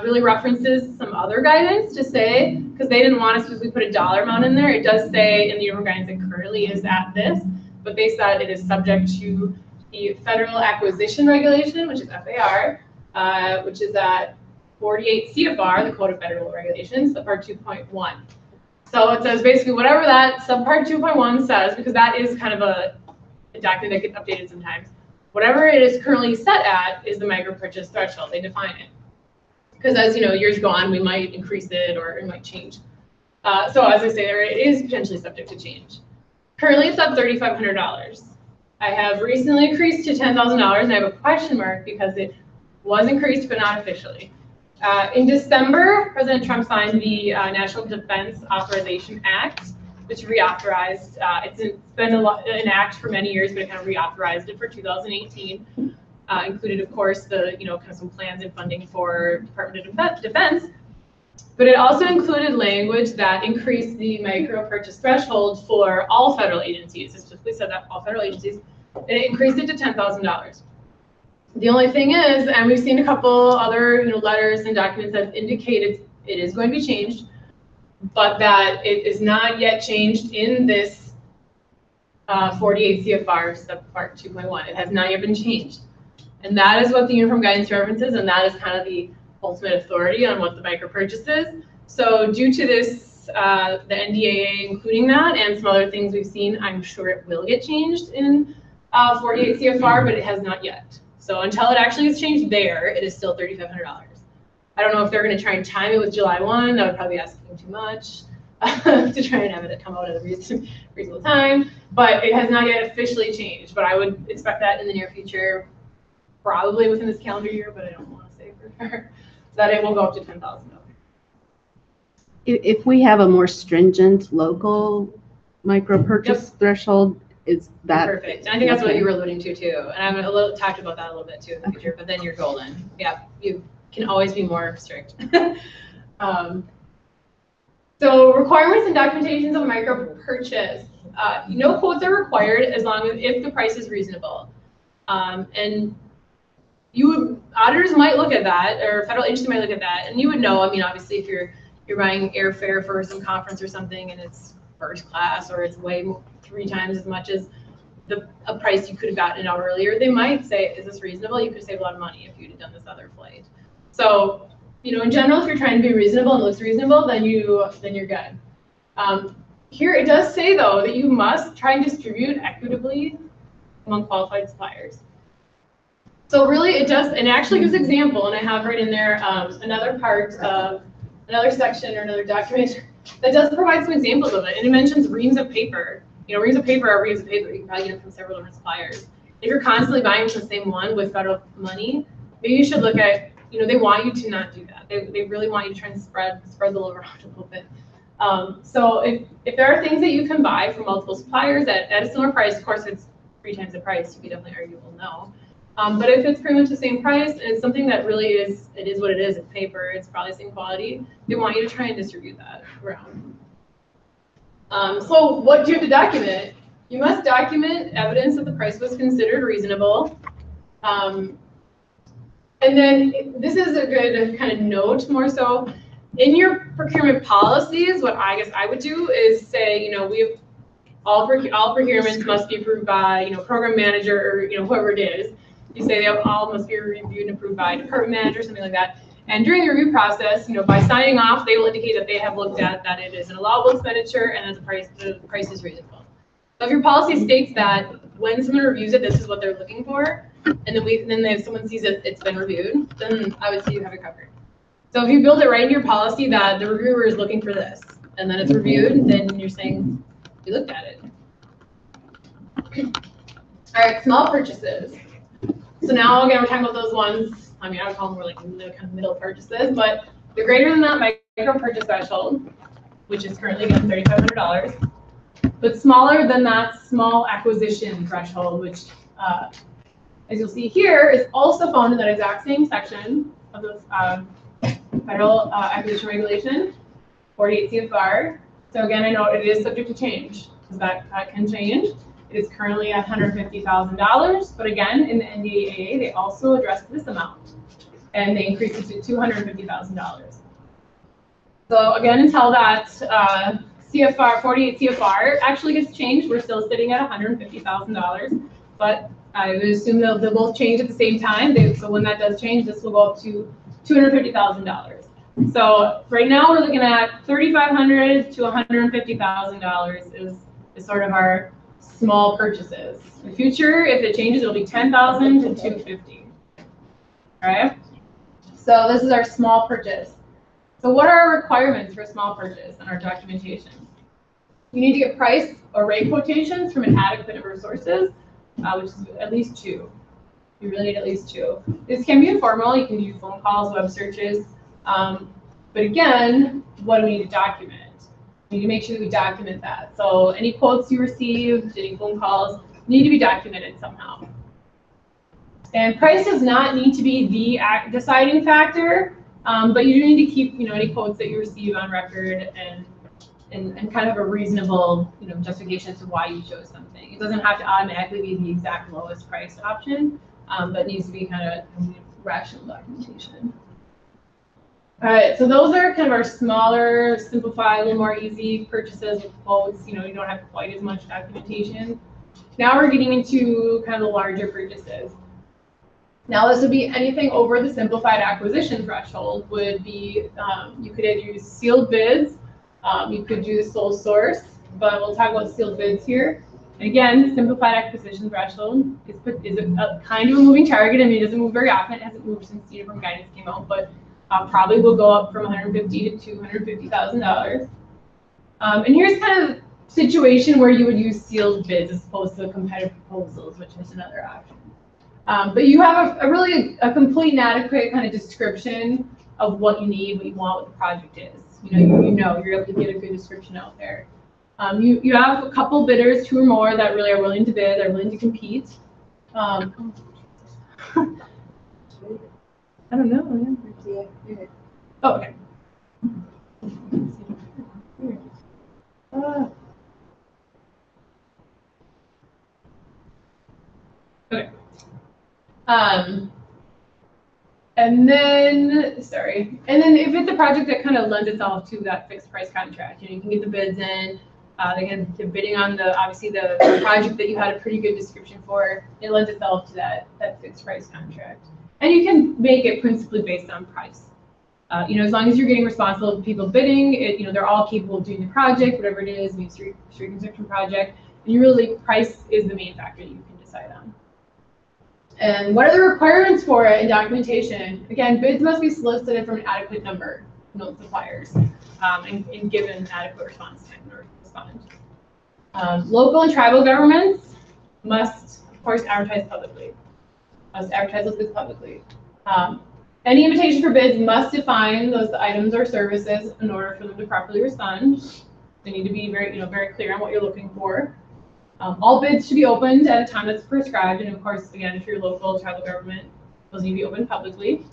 really references some other guidance to say, because they didn't want us to put a dollar amount in there. It does say in the uniform guidance it currently is at this, but they said it is subject to the Federal Acquisition Regulation, which is FAR, which is at 48 CFR, the Code of Federal Regulations, subpart 2.1. So it says basically whatever that subpart 2.1 says, because that is kind of a document that gets updated sometimes. Whatever it is currently set at is the micro purchase threshold. They define it. Because as years go on, we might increase it or it might change. So as I say there, it is potentially subject to change. Currently it's at $3,500. I have recently increased to $10,000 and I have a question mark because it was increased but not officially. In December, President Trump signed the National Defense Authorization Act, which reauthorized, it's been an act for many years, but it kind of reauthorized it for 2018. Included, of course, the kind of some plans and funding for Department of Defense, but it also included language that increased the micro purchase threshold for all federal agencies. It specifically said that all federal agencies, and it increased it to $10,000. The only thing is, and we've seen a couple other letters and documents that indicated it is going to be changed, but that it is not yet changed in this 48 CFR subpart 2.1. It has not yet been changed. And that is what the uniform guidance references, and that is kind of the ultimate authority on what the micro purchase is. So due to this, the NDAA including that and some other things we've seen, I'm sure it will get changed in 48 CFR, but it has not yet. So until it actually gets changed there, it is still $3,500. I don't know if they're going to try and time it with July 1. That would probably be asking too much to try and have it come out at a reasonable time. But it has not yet officially changed. But I would expect that in the near future, probably within this calendar year, but I don't want to say for sure, that it will go up to $10,000. If we have a more stringent local micro purchase threshold, is that perfect? And I think that's what you were alluding to too. And I'm talked about that a little bit too in the future, but then you're golden. Yeah, you can always be more strict. So requirements and documentations of a micro purchase. No quotes are required as long as if the price is reasonable. And auditors might look at that, or federal agency might look at that, and you would know. I mean, obviously, if you're buying airfare for some conference or something, and it's first class, or it's way 3 times as much as a price you could have gotten an hour earlier, they might say, "Is this reasonable?" You could save a lot of money if you'd have done this other flight. So, in general, if you're trying to be reasonable and looks reasonable, then you're good. Here it does say though that you must try and distribute equitably among qualified suppliers. So really it does, and it actually gives example, and I have right in there another part of another section or another document that does provide some examples of it, and it mentions reams of paper. Reams of paper are reams of paper. You can probably get it from several different suppliers. If you're constantly buying from the same one with federal money, maybe you should look at, they want you to not do that. They really want you to try and spread the load around a little bit. So if there are things that you can buy from multiple suppliers at a similar price, of course it's 3 times the price, you could definitely argue, well, no. But if it's pretty much the same price and it's something that really is, it is what it is, it's paper, it's probably the same quality, they want you to try and distribute that around. So what do you have to document? You must document evidence that the price was considered reasonable. And then this is a good kind of note more so. In your procurement policies, what I guess I would do is say, all procurements must be approved by, program manager or, whoever it is. You say they all must be reviewed and approved by department manager, something like that. And during the review process, by signing off, they will indicate that they have looked at that it is an allowable expenditure and that the price is reasonable. So if your policy states that when someone reviews it, this is what they're looking for, and then if someone sees it, it's been reviewed, then I would say you have it covered. So if you build it right into your policy that the reviewer is looking for this, and then it's reviewed, then you're saying you looked at it. All right, small purchases. So now again, we're talking about those ones. I mean, I would call them more like kind of middle purchases, but they're greater than that micro purchase threshold, which is currently again $3,500, but smaller than that small acquisition threshold, which, as you'll see here, is also found in that exact same section of the Federal Acquisition Regulation, 48 CFR. So again, I know it is subject to change, because that can change. It is currently at $150,000, but again, in the NDAA, they also addressed this amount, and they increased it to $250,000. So again, until that CFR, 48 CFR actually gets changed, we're still sitting at $150,000, but I would assume they'll both change at the same time. So when that does change, this will go up to $250,000. So right now we're looking at $3,500 to $150,000 is sort of our small purchases. In the future, if it changes, it'll be $10,000 to $250,000. All right. So this is our small purchase. So what are our requirements for a small purchase in our documentation? You need to get price or rate quotations from an adequate number of sources, which is at least 2. You really need at least 2. This can be informal. You can do phone calls, web searches. But again, what do we need to document? We need to make sure that we document that. So any quotes you received, any phone calls, need to be documented somehow. And price does not need to be the deciding factor, but you do need to keep, any quotes that you receive on record and kind of a reasonable, justification as to why you chose something. It doesn't have to automatically be the exact lowest priced option, but needs to be kind of rational documentation. All right, so those are kind of our smaller, simplified, a little more easy purchases with quotes. You don't have quite as much documentation. Now we're getting into kind of the larger purchases. Now this would be anything over the simplified acquisition threshold. Would be you could either use sealed bids, you could do the sole source, but we'll talk about sealed bids here. And again, simplified acquisition threshold is a kind of a moving target. I mean, it doesn't move very often. It hasn't moved since uniform guidance came out, but probably will go up from $150,000 to $250,000. And here's kind of a situation where you would use sealed bids as opposed to competitive proposals, which is another option. But you have a really complete and adequate kind of description of what you need, what you want, what the project is. You're able to get a good description out there. You have a couple bidders, 2 or more, that really are willing to bid, are willing to compete. I don't know. Oh, okay. Okay. And then if it's a project that kind of lends itself to that fixed price contract, you can get the bids in. They're bidding on obviously the project that you had a pretty good description for. It lends itself to that fixed price contract. And you can make it principally based on price. As long as you're getting responsible people bidding, they're all capable of doing the project, whatever it is, maybe street construction project. And price is the main factor that you can decide on. And what are the requirements for it in documentation? Again, bids must be solicited from an adequate number of suppliers and given an adequate response time or respond. Local and tribal governments must, of course, advertise publicly. Those bids publicly. Any invitation for bids must define those items or services in order for them to properly respond. They need to be very clear on what you're looking for. All bids should be opened at a time that's prescribed, and of course, again, if you're local, tribal government, those need to be opened publicly.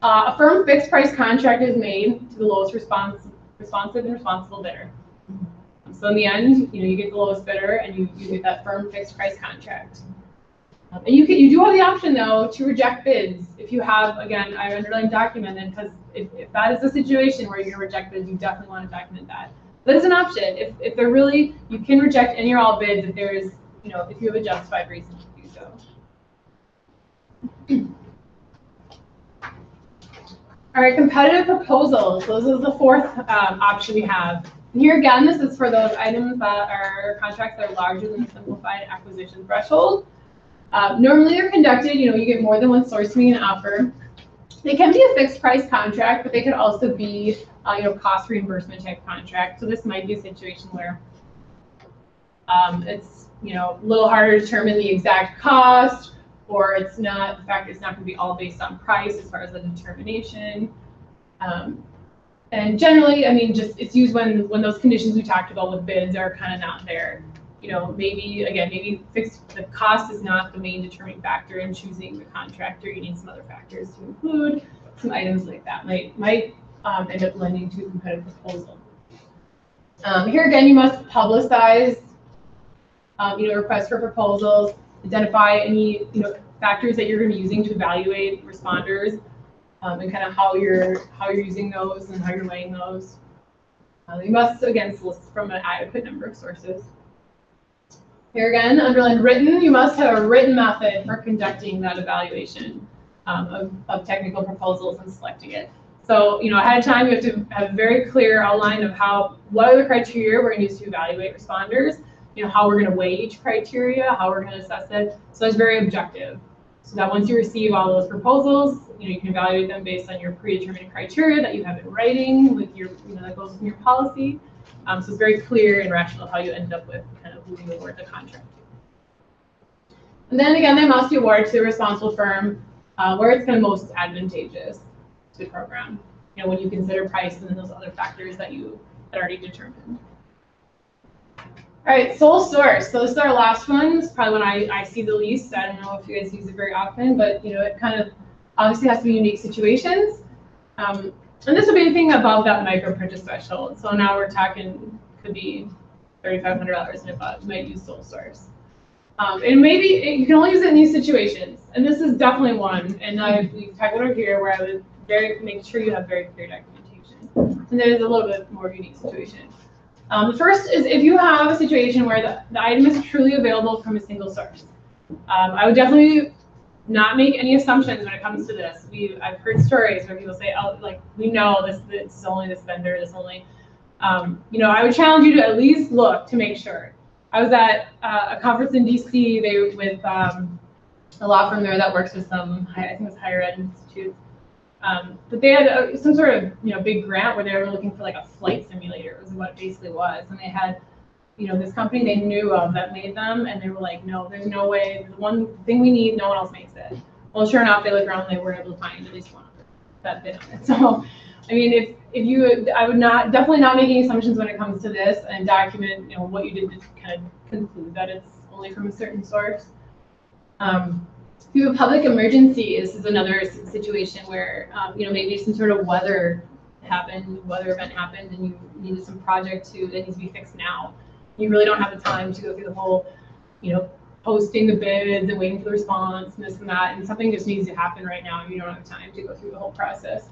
A firm fixed price contract is made to the lowest responsive and responsible bidder. So in the end, you get the lowest bidder, and you get that firm fixed price contract. And you do have the option though to reject bids if you have, again, I underline documented, because if that is the situation where you're going to reject bids, you definitely want to document that. That is an option. If they're really, you can reject any or all bids if there is, if you have a justified reason to do so. All right, competitive proposals. Those are the fourth option we have. And here again, this is for those items that are contracts that are larger than the simplified acquisition threshold. Normally they're conducted, you get more than one source to make an offer. They can be a fixed price contract, but they could also be, cost reimbursement type contract. So this might be a situation where it's, a little harder to determine the exact cost, or it's not, the fact it's not going to be all based on price as far as the determination. And generally, it's used when those conditions we talked about with bids are kind of not there. Maybe the cost is not the main determining factor in choosing the contractor. You need some other factors to include. Some items like that might end up lending to a competitive proposal. Here again, you must publicize, requests for proposals, identify any, factors that you're going to be using to evaluate responders, and kind of how you're using those and how you're weighing those. You must again solicit from an adequate number of sources. Here again, underlined written, you must have a written method for conducting that evaluation of technical proposals and selecting it. So, ahead of time, you have to have a very clear outline of what are the criteria we're going to use to evaluate responders, how we're going to weigh each criteria, how we're going to assess it. So it's very objective. So that once you receive all those proposals, you can evaluate them based on your predetermined criteria that you have in writing with your, that goes with your policy. So it's very clear and rational how you end up with kind of who you award the contract to. And then again, they must be awarded to the responsible firm where it's kind of most advantageous to the program. When you consider price and those other factors that that already determined. All right, sole source. So this is our last one. It's probably when I see the least. I don't know if you guys use it very often, but it kind of obviously has to be unique situations. And this would be anything above that micro purchase threshold. So now we're talking, could be $3,500 and above. You might use sole source. And maybe you can only use it in these situations. And this is definitely one. And we've talked about it here where I would make sure you have very clear documentation. And there's a little bit more unique situation. The first is if you have a situation where the item is truly available from a single source. I would definitely not make any assumptions when it comes to this. I've heard stories where people say, "Oh, we know this is only this vendor. This only." I would challenge you to at least look to make sure. I was at a conference in DC. With a law firm there that works with some, I think it was higher ed institutes. But they had some sort of big grant where they were looking for a flight simulator. Was what it basically was, and they had this company they knew of that made them, and they were like, no, there's no way. The one thing we need, no one else makes it. Well, sure enough, they looked around and they were able to find at least one other that bid on it. So, I would definitely not make any assumptions when it comes to this, and document what you did to kind of conclude that it's only from a certain source. If you have a public emergency, this is another situation where maybe some sort of weather event happened, and you needed some project that needs to be fixed now. You really don't have the time to go through the whole, posting the bids and waiting for the response and this and that, and something just needs to happen right now. You don't have time to go through the whole process.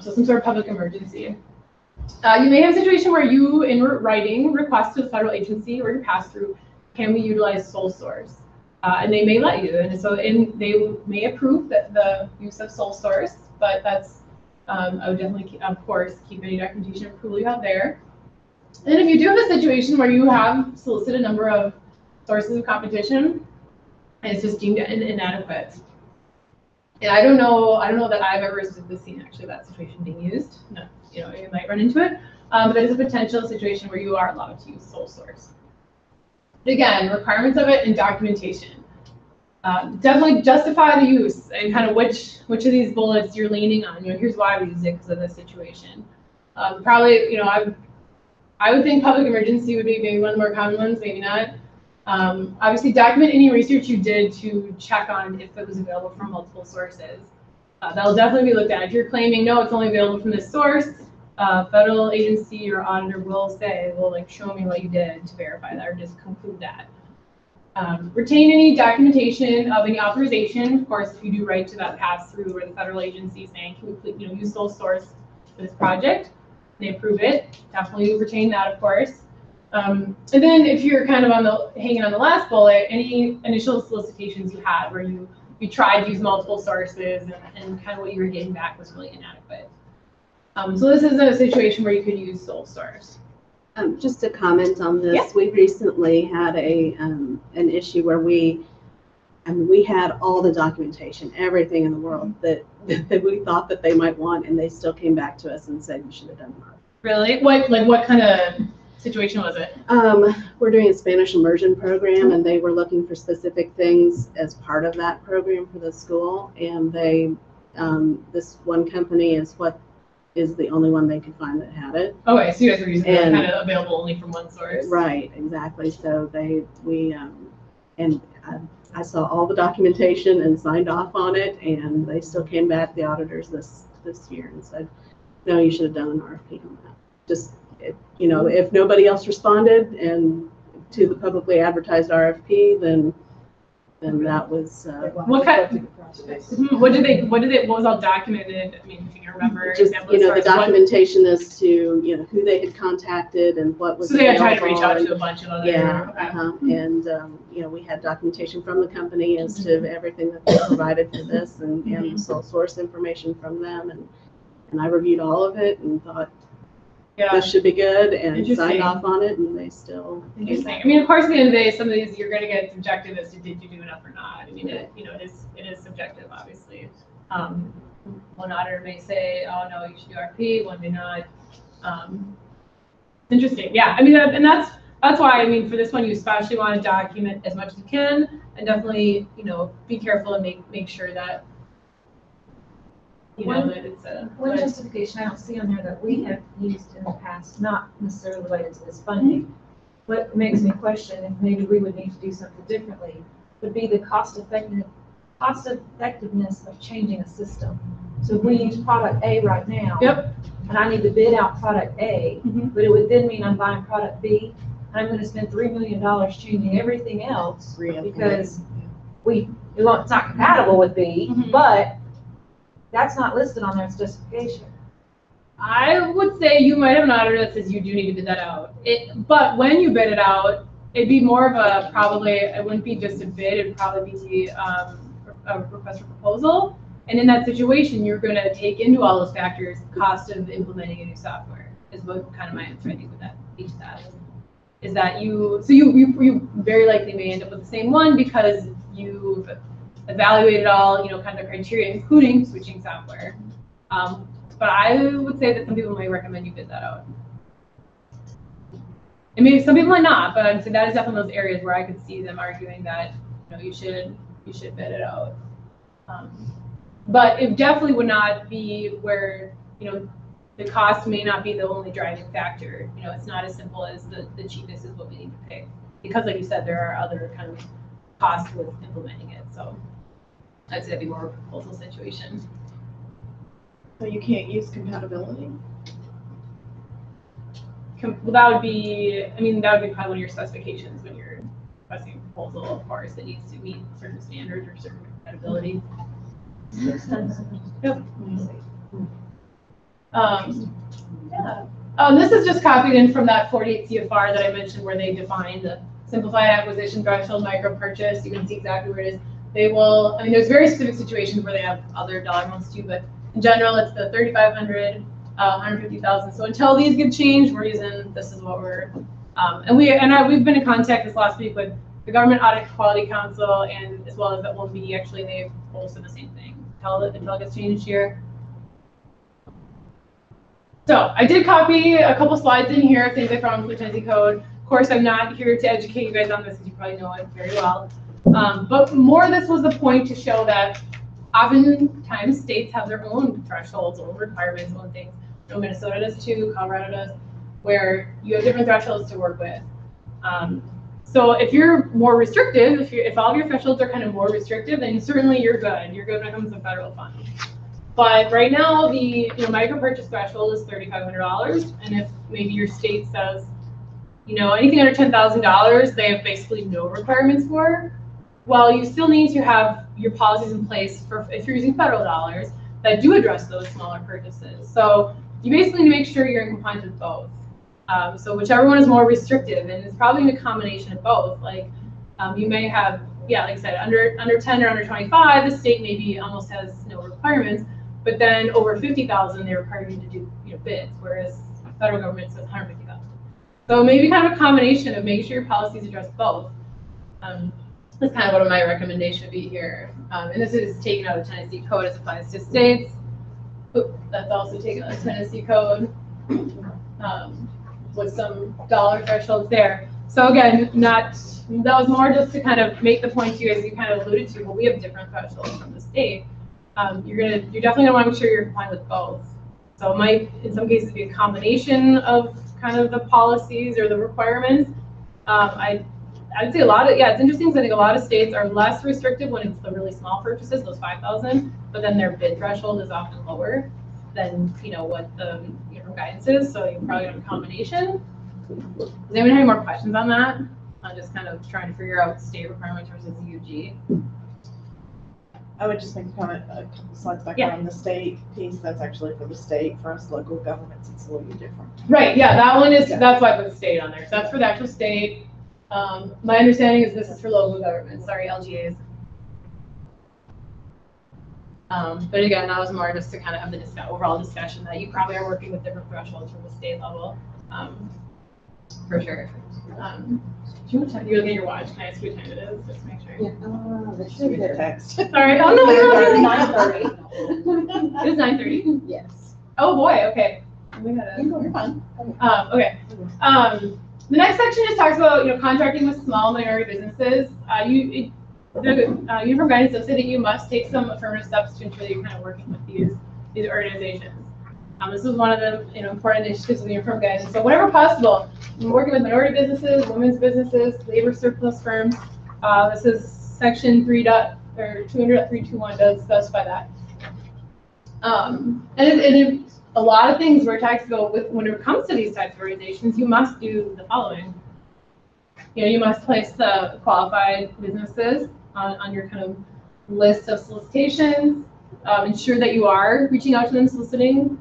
So some sort of public emergency. You may have a situation where you, in writing, request to the federal agency or your pass-through, can we utilize sole source? And they may let you, and so they may approve the use of sole source, but that's, I would definitely, of course, keep any documentation approval you have there. And if you do have a situation where you have solicited a number of sources of competition, and it's just deemed inadequate. And I don't know that I've ever seen actually that situation being used. No, you might run into it, but that is a potential situation where you are allowed to use sole source. But again, requirements of it and documentation. Definitely justify the use and kind of which of these bullets you're leaning on. Here's why we use it because of this situation. Probably, I would think public emergency would be maybe one of the more common ones, maybe not. Obviously, document any research you did to check on if it was available from multiple sources. That'll definitely be looked at. If you're claiming, no, it's only available from this source, federal agency or auditor will say, well, show me what you did to verify that or just conclude that. Retain any documentation of any authorization. Of course, if you do write to that pass-through or the federal agency saying, can we use sole source for this project, they approve it, definitely retain that, of course. And then if you're kind of hanging on the last bullet, any initial solicitations you had where you tried to use multiple sources and kind of what you were getting back was really inadequate. So this is a situation where you could use sole source. Just to comment on this, Yeah. we recently had an issue where we had all the documentation, everything in the world that we thought that they might want, and they still came back to us and said, you should have done more. Really? What kind of situation was it? We're doing a Spanish immersion program, and they were looking for specific things as part of that program for the school, and this one company is the only one they could find that had it. Okay, so you guys were using it And- kind of available only from one source. Right, exactly. So I saw all the documentation and signed off on it, and they still came back, the auditors this year, and said, no, you should have done an RFP on that. Just, if nobody else responded and to the publicly advertised RFP, then that was, What kind? What was all documented? I mean, if you can remember. just, example, as the far as documentation as to, who they had contacted and what was So they had tried to reach available out and- to a bunch of other. Yeah, Okay. and, we had documentation from the company as to everything that they provided for this and sole source information from them, and I reviewed all of it and thought Yeah. this should be good and Interesting. signed off on it, and they still. Interesting. I mean, of course, at the end of the day, some of these you're going to get subjective as to did you do enough or not. I mean, it is subjective, obviously. One auditor may say, oh no, you should do RP. One may not. Interesting. Yeah. I mean, and that's why, I mean, for this one, you especially want to document as much as you can, and definitely, be careful and make sure that, that it's a. One justification I don't see on there that we have used in the past, not necessarily related to this funding, what makes me question if maybe we would need to do something differently, would be the cost effectiveness of changing a system. So if we use product A right now. Yep. And I need to bid out product A, Mhm. but it would then mean I'm buying product B, and I'm gonna spend $3 million changing everything else because it's not compatible with B, Mhm. but that's not listed on their specification. I would say you might have an auditor that says you do need to bid that out. But when you bid it out, it'd be more of it wouldn't be just a bid, it'd probably be a request for proposal. And in that situation, you're going to take into all those factors, cost of implementing a new software is what kind of my answer, I think, with that, each of that is that you very likely may end up with the same one because you've evaluated all, kind of the criteria, including switching software. But I would say that some people might recommend you bid that out. And maybe some people might not, but I'd say that is definitely those areas where I could see them arguing that, you should bid it out. But it definitely would not be where, the cost may not be the only driving factor. It's not as simple as the cheapest is what we need to pay. Because like you said, there are other kind of costs with implementing it. So I'd say that'd be more of a proposal situation. So you can't use compatibility? Well, that would be probably one of your specifications when you're requesting a proposal, of course, that needs to meet certain standards or certain compatibility. Yep. Yeah. This is just copied in from that 48 CFR that I mentioned where they define the simplified acquisition threshold micro purchase. You can see exactly where it is. They will, there's very specific situations where they have other dollar amounts too, but in general, it's the 3,500, 150,000. So until these get changed, we're using, this is what we're, we've been in contact this last week with the Government Audit Quality Council and as well as the OMB, actually, they've both said the same thing. Until it gets changed here. So I did copy a couple slides in here, things I found with Tennessee Code. Of course, I'm not here to educate you guys on this because you probably know it very well. But more this was the point to show that oftentimes states have their own thresholds, own requirements, own things. Minnesota does too, Colorado does, where you have different thresholds to work with. So if you're more restrictive, if all of your thresholds are kind of more restrictive, then certainly you're good. You're good when it comes to federal funds. But right now, the micro purchase threshold is $3,500, and if maybe your state says, anything under $10,000, they have basically no requirements for. Well, you still need to have your policies in place for if you're using federal dollars that do address those smaller purchases. So you basically need to make sure you're in compliance with both. So whichever one is more restrictive, and it's probably a combination of both. Like you may have, yeah, like I said, under 10 or under 25, the state maybe almost has no requirements, but then over 50,000, they require you to do bids, whereas the federal government says 150,000. So maybe kind of a combination of making sure your policies address both. That's kind of what my recommendation would be here. And this is taken out of Tennessee code as applies to states. Oop, that's also taken out of Tennessee code with some dollar thresholds there. So again, that was more just to kind of make the point to you, as you kind of alluded to, but we have different thresholds from the state. You're definitely gonna want to make sure you're compliant with both. So it might, in some cases, be a combination of kind of the policies or the requirements. I'd say a lot of, it's interesting because I think a lot of states are less restrictive when it's the really small purchases, those 5,000, but then their bid threshold is often lower than what the uniform guidance is. So you probably have a combination. Does anyone have any more questions on that? I'm just kind of trying to figure out state requirements versus UG. I would just make a comment, a couple slides back on the state piece. That's actually for the state. For us local governments, it's a little bit different. Right, yeah, that one is, that's why I put state on there. So that's for the actual state. My understanding is this is for local governments, sorry, LGAs. But again, that was more just to kind of have the overall discussion that you probably are working with different thresholds from the state level, for sure. Do you want to, you're looking at your watch, can I ask you what time it is, just to make sure? That should be the text. Sorry, oh no, It's 9:30. it is 9:30? Yes. Oh boy, okay. You're fine. Okay. The next section just talks about contracting with small minority businesses. The uniform guidance does say that you must take some affirmative steps to ensure that you're kind of working with these organizations. This is one of the important initiatives of the uniform guidance. So whenever possible, we're working with minority businesses, women's businesses, labor surplus firms. This is section 200.321 does specify that. And a lot of things where it talks about when it comes to these types of organizations, you must do the following. You must place the qualified businesses on your kind of list of solicitations. Ensure that you are reaching out to them, soliciting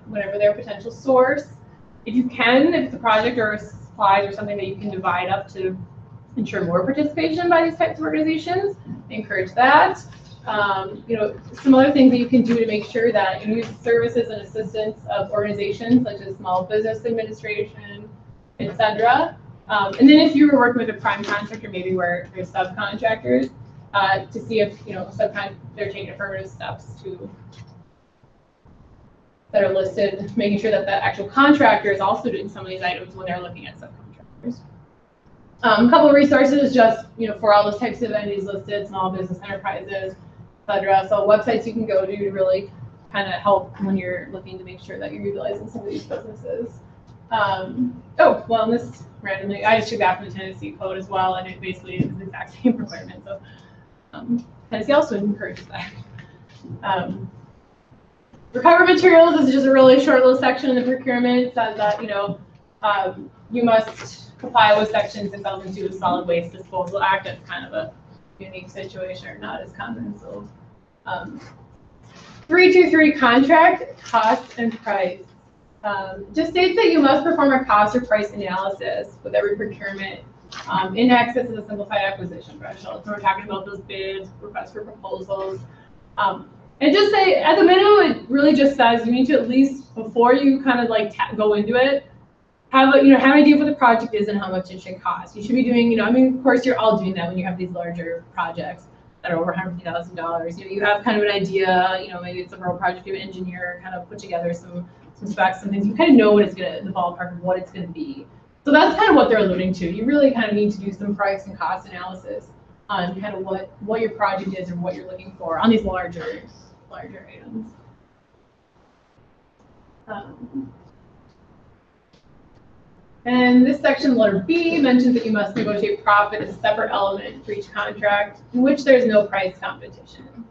whenever they're a potential source. If you can, if it's a project or supplies or something that you can divide up to ensure more participation by these types of organizations, encourage that. Some other things that you can do to make sure that you use services and assistance of organizations such as Small Business Administration, etc. And then if you were working with a prime contractor, maybe where there's subcontractors, to see if they're taking affirmative steps that are listed, making sure that the actual contractor is also doing some of these items when they're looking at subcontractors. A couple of resources just for all those types of entities listed, small business enterprises, etc. So websites you can go to really kind of help when you're looking to make sure that you're utilizing some of these businesses. This randomly, I just took that from the Tennessee code as well, and it basically is the exact same requirement. So Tennessee also encourages that. Recover materials is just a really short little section in the procurement. It says that you must comply with section 6002 of Solid Waste Disposal Act. That's kind of a unique situation, or not as common. So 323 contract cost and price. Just states that you must perform a cost or price analysis with every procurement in excess of the simplified acquisition threshold. So we're talking about those bids, requests for proposals. And just say, at the minimum, it really just says you need to at least, before you kind of go into it, have an idea of what the project is and how much it should cost. You should be doing, of course you're all doing that when you have these larger projects that are over $150,000. You have kind of an idea, maybe it's a road project, you have an engineer kind of put together some specs, some things. You kind of know what it's the ballpark of what it's gonna be. So that's kind of what they're alluding to. You really kind of need to do some price and cost analysis on kind of what your project is or what you're looking for on these larger items. And this section, letter B, mentions that you must negotiate profit as a separate element for each contract in which there's no price competition.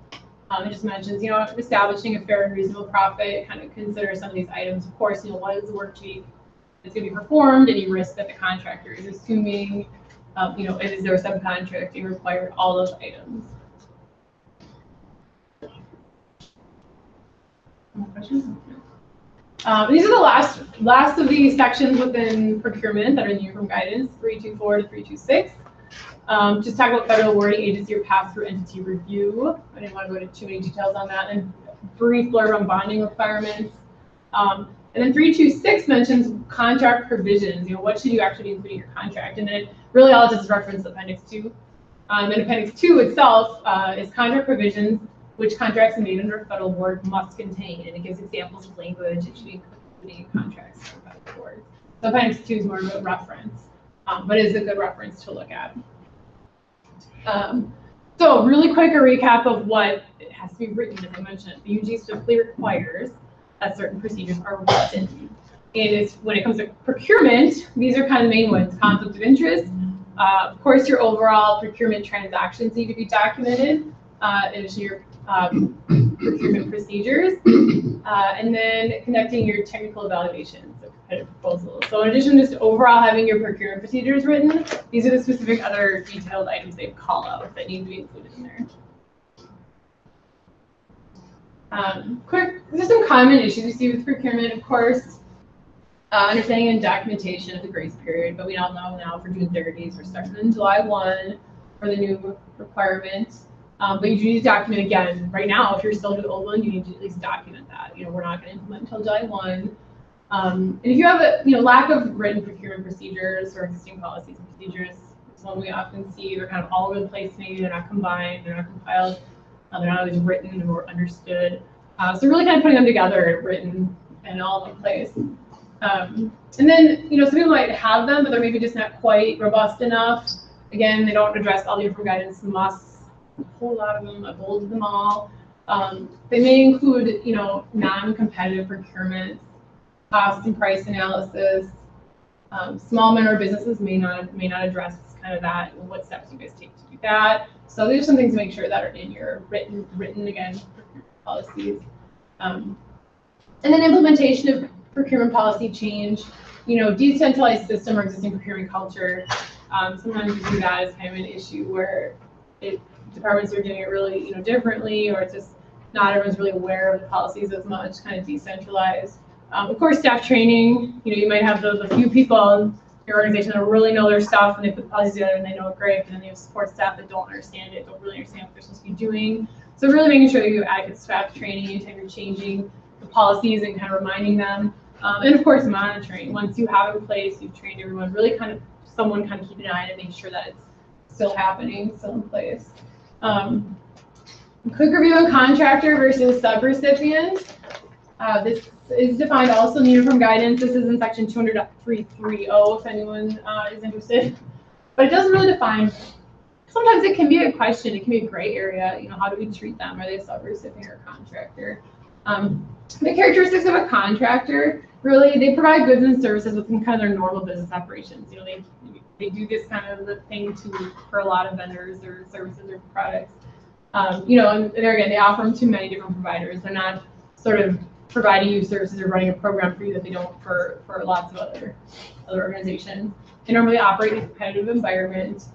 It just mentions, establishing a fair and reasonable profit, kind of consider some of these items. Of course, what is the worksheet that's going to be performed, any risk that the contractor is assuming, is there a subcontracting required, all those items. Any questions? These are the last of these sections within procurement that are in the uniform guidance, 324 to 326. Just talk about federal awarding agency or pass-through entity review. I didn't want to go into too many details on that. And brief blurb on bonding requirements. And then 326 mentions contract provisions. What should you actually include in your contract? And then it really all does is reference Appendix 2. And Appendix 2 itself is contract provisions, which contracts made under a federal award must contain. And it gives examples of language it should be including in contracts for federal awards. So Appendix 2 is more of a reference, but is a good reference to look at. So really quick, a recap of what it has to be written, as I mentioned. The UG specifically requires that certain procedures are written. And it's, when it comes to procurement, these are kind of the main ones: conflict of interest. Of course, your overall procurement transactions need to be documented, and your procurement procedures, and then conducting your technical evaluations of competitive proposals. So in addition to just overall having your procurement procedures written, these are the specific other detailed items they call out that need to be included in there. Quick, there's some common issues we see with procurement, of course. Understanding and documentation of the grace period, but we all know now for June 30th, we're starting in July 1 for the new requirements. But you do need to document again. Right now, if you're still doing the old one, you need to at least document that. We're not going to implement until July 1. And if you have a lack of written procurement procedures or existing policies and procedures, it's one we often see. They're kind of all over the place. Maybe they're not combined, they're not compiled, they're not always written or understood. So really kind of putting them together, written and all in one place. And then, some people might have them, but they're maybe just not quite robust enough. Again, they don't address all the uniform guidance musts, a whole lot of them. I've bolded them all. They may include, non-competitive procurement, cost and price analysis. Small minority businesses may not address kind of that, and what steps you guys take to do that. So there's some things to make sure that are in your written again, policies. And then implementation of procurement policy change, decentralized system or existing procurement culture. Sometimes you see that as kind of an issue where departments are doing it really, differently, or it's just not everyone's really aware of the policies as much, kind of decentralized. Of course, staff training, you might have the few people in your organization that really know their stuff and they put policies together and they know it great, but then you have support staff that don't understand it, don't really understand what they're supposed to be doing. So really making sure that you have adequate staff training anytime you're changing the policies and kind of reminding them. And of course, monitoring. Once you have it in place, you've trained everyone, really someone keeping an eye on it, making sure that it's still happening, still in place. Quick review of contractor versus subrecipient. This is defined also in the uniform guidance. This is in section 200.330 if anyone is interested. But it doesn't really define. Sometimes it can be a question, it can be a gray area. How do we treat them? Are they a subrecipient or a contractor? The characteristics of a contractor, really, they provide goods and services within kind of their normal business operations. They do this kind of the thing for a lot of vendors or services or products. And there again, they offer them to many different providers. They're not sort of providing you services or running a program for you that they don't for lots of other organizations. They normally operate in a competitive environment.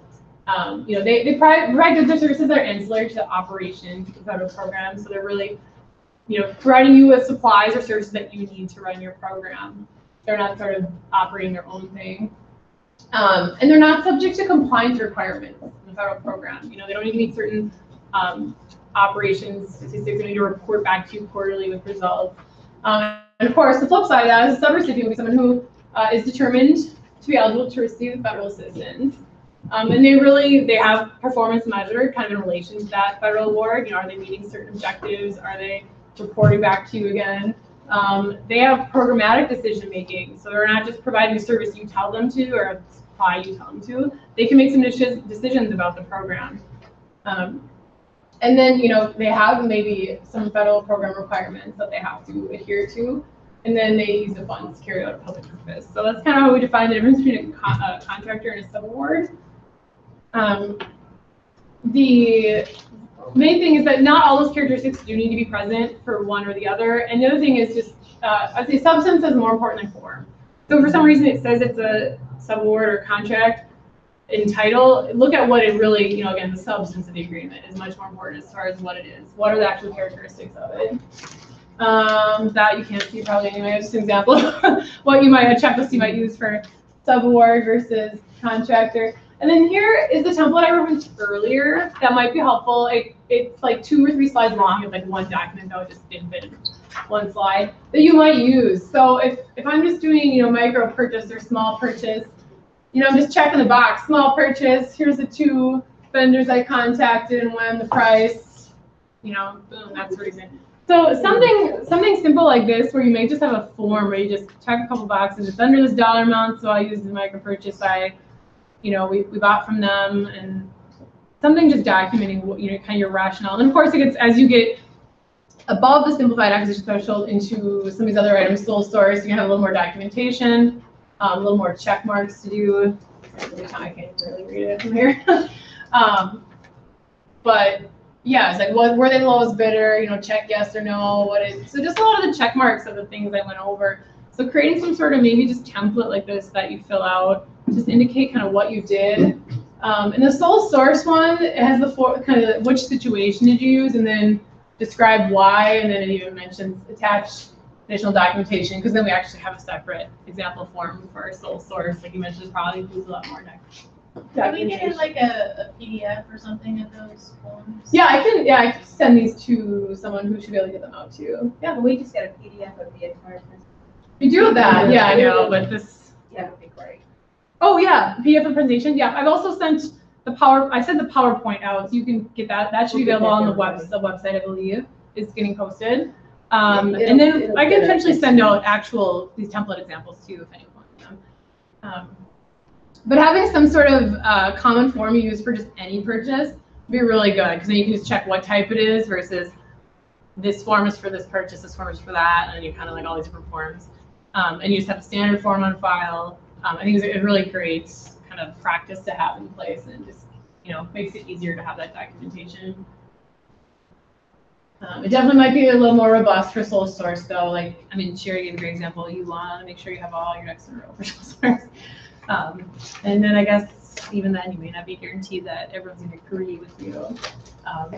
They provide goods or services that are ancillary to the operation of the federal program. So they're really providing you with supplies or services that you need to run your program. They're not sort of operating their own thing. And they're not subject to compliance requirements in the federal program. They don't need to meet certain operations statistics. They need to report back to you quarterly with results. And of course, the flip side of that is a subrecipient will be someone who is determined to be eligible to receive federal assistance. And they have performance measured kind of in relation to that federal award. Are they meeting certain objectives? Are they reporting back to you again? They have programmatic decision making, so they're not just providing a service you tell them to or a supply you tell them to. They can make some decisions about the program. And then, they have maybe some federal program requirements that they have to adhere to, and then they use the funds to carry out a public purpose. So that's kind of how we define the difference between a contractor and a subaward. The main thing is that not all those characteristics do need to be present for one or the other. And the other thing is just, I'd say substance is more important than form. So for some reason it says it's a subaward or contract in title. Look at what it really, again, the substance of the agreement is much more important as far as what it is. What are the actual characteristics of it? that you can't see probably anyway, just an example of what you might, a checklist you might use for subaward versus contractor. And then here is the template I referenced earlier that might be helpful. It's like 2 or 3 slides long. It's like one document though, it just didn't fit in one slide that you might use. So if I'm just doing, you know, micro purchase or small purchase, you know, I'm just checking the box, small purchase, here's the 2 vendors I contacted and when the price, you know, boom, that's what he's in. So something simple like this, where you may just have a form where you just check a couple boxes. It's under this dollar amount, so I use the micro purchase. We bought from them, and something just documenting what, you know, kind of your rationale. And of course, it gets, as you get above the simplified acquisition threshold into some of these other items, sole source, you can have a little more documentation, a little more check marks to do. I can't really read it from here. But yeah, it's like, were they the lowest bidder? You know, check yes or no. So just a lot of the check marks of the things I went over. So creating some sort of maybe just template like this that you fill out, just indicate kind of what you did. And the sole source one, it has the kind of which situation did you use, and then describe why, and then it even mentions attach additional documentation, because then we actually have a separate example form for our sole source. Like you mentioned, probably includes a lot more documentation. Can we get like a PDF or something of those forms? Yeah, I can send these to someone who should be able to get them out too. Yeah, but we just got a PDF of the entire thing. We do have that, yeah, I know, but this. That would be great. Oh yeah, PDF and presentation. Yeah, I've also sent the I sent the PowerPoint out, so you can get that. That should be available on the website, I believe, is getting posted. And then I can potentially send out these template examples too, if anyone wants them. But having some sort of common form you use for just any purchase would be really good, because then you can just check what type it is versus this form is for this purchase, this form is for that, and then you kind of like all these different forms. And you just have a standard form on file. I think it really creates kind of practice to have in place, and just, you know, makes it easier to have that documentation. It definitely might be a little more robust for sole source though. Like, I mean, Sherry gave a great example. You want to make sure you have all your ducks in a row for sole source. And then I guess even then you may not be guaranteed that everyone's going to agree with you.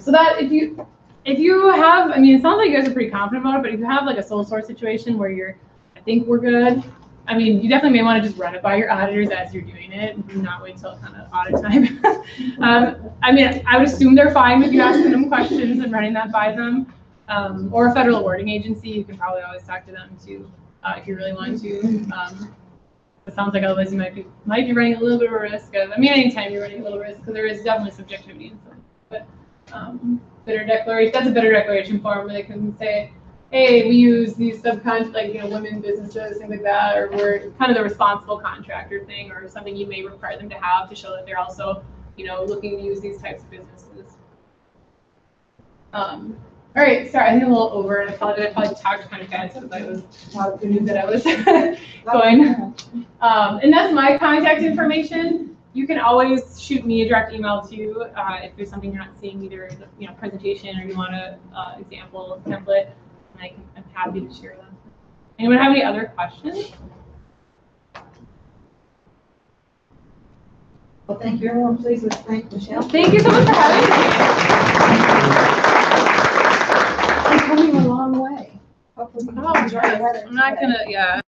So that if you have, I mean, it sounds like you guys are pretty confident about it, but if you have like a sole source situation where I think we're good. I mean, you definitely may want to just run it by your auditors as you're doing it, and do not wait till kind of audit time. I mean, I would assume they're fine with you asking them questions and running that by them. Or a federal awarding agency, you can probably always talk to them too, if you really want to. It sounds like otherwise you might be running a little bit of a risk of, I mean, anytime you're running a little risk, because there is definitely subjectivity in some. But bidder declaration, that's a bidder declaration form where they can say, hey, we use these like, you know, women businesses, things like that, or we're kind of the responsible contractor thing, or something you may require them to have to show that they're also, you know, looking to use these types of businesses. All right, sorry, I think I'm a little over, and I probably talked kind of fast because I was knew that I was going. And that's my contact information. You can always shoot me a direct email too if there's something you're not seeing, either in the, you know, presentation or you want a example template. I'm happy to share them. Anyone have any other questions? Well, thank you. Everyone, please let's thank Michelle. Thank you so much for having me. You're coming a long way. Hopefully, Oh, I'm not gonna, yeah.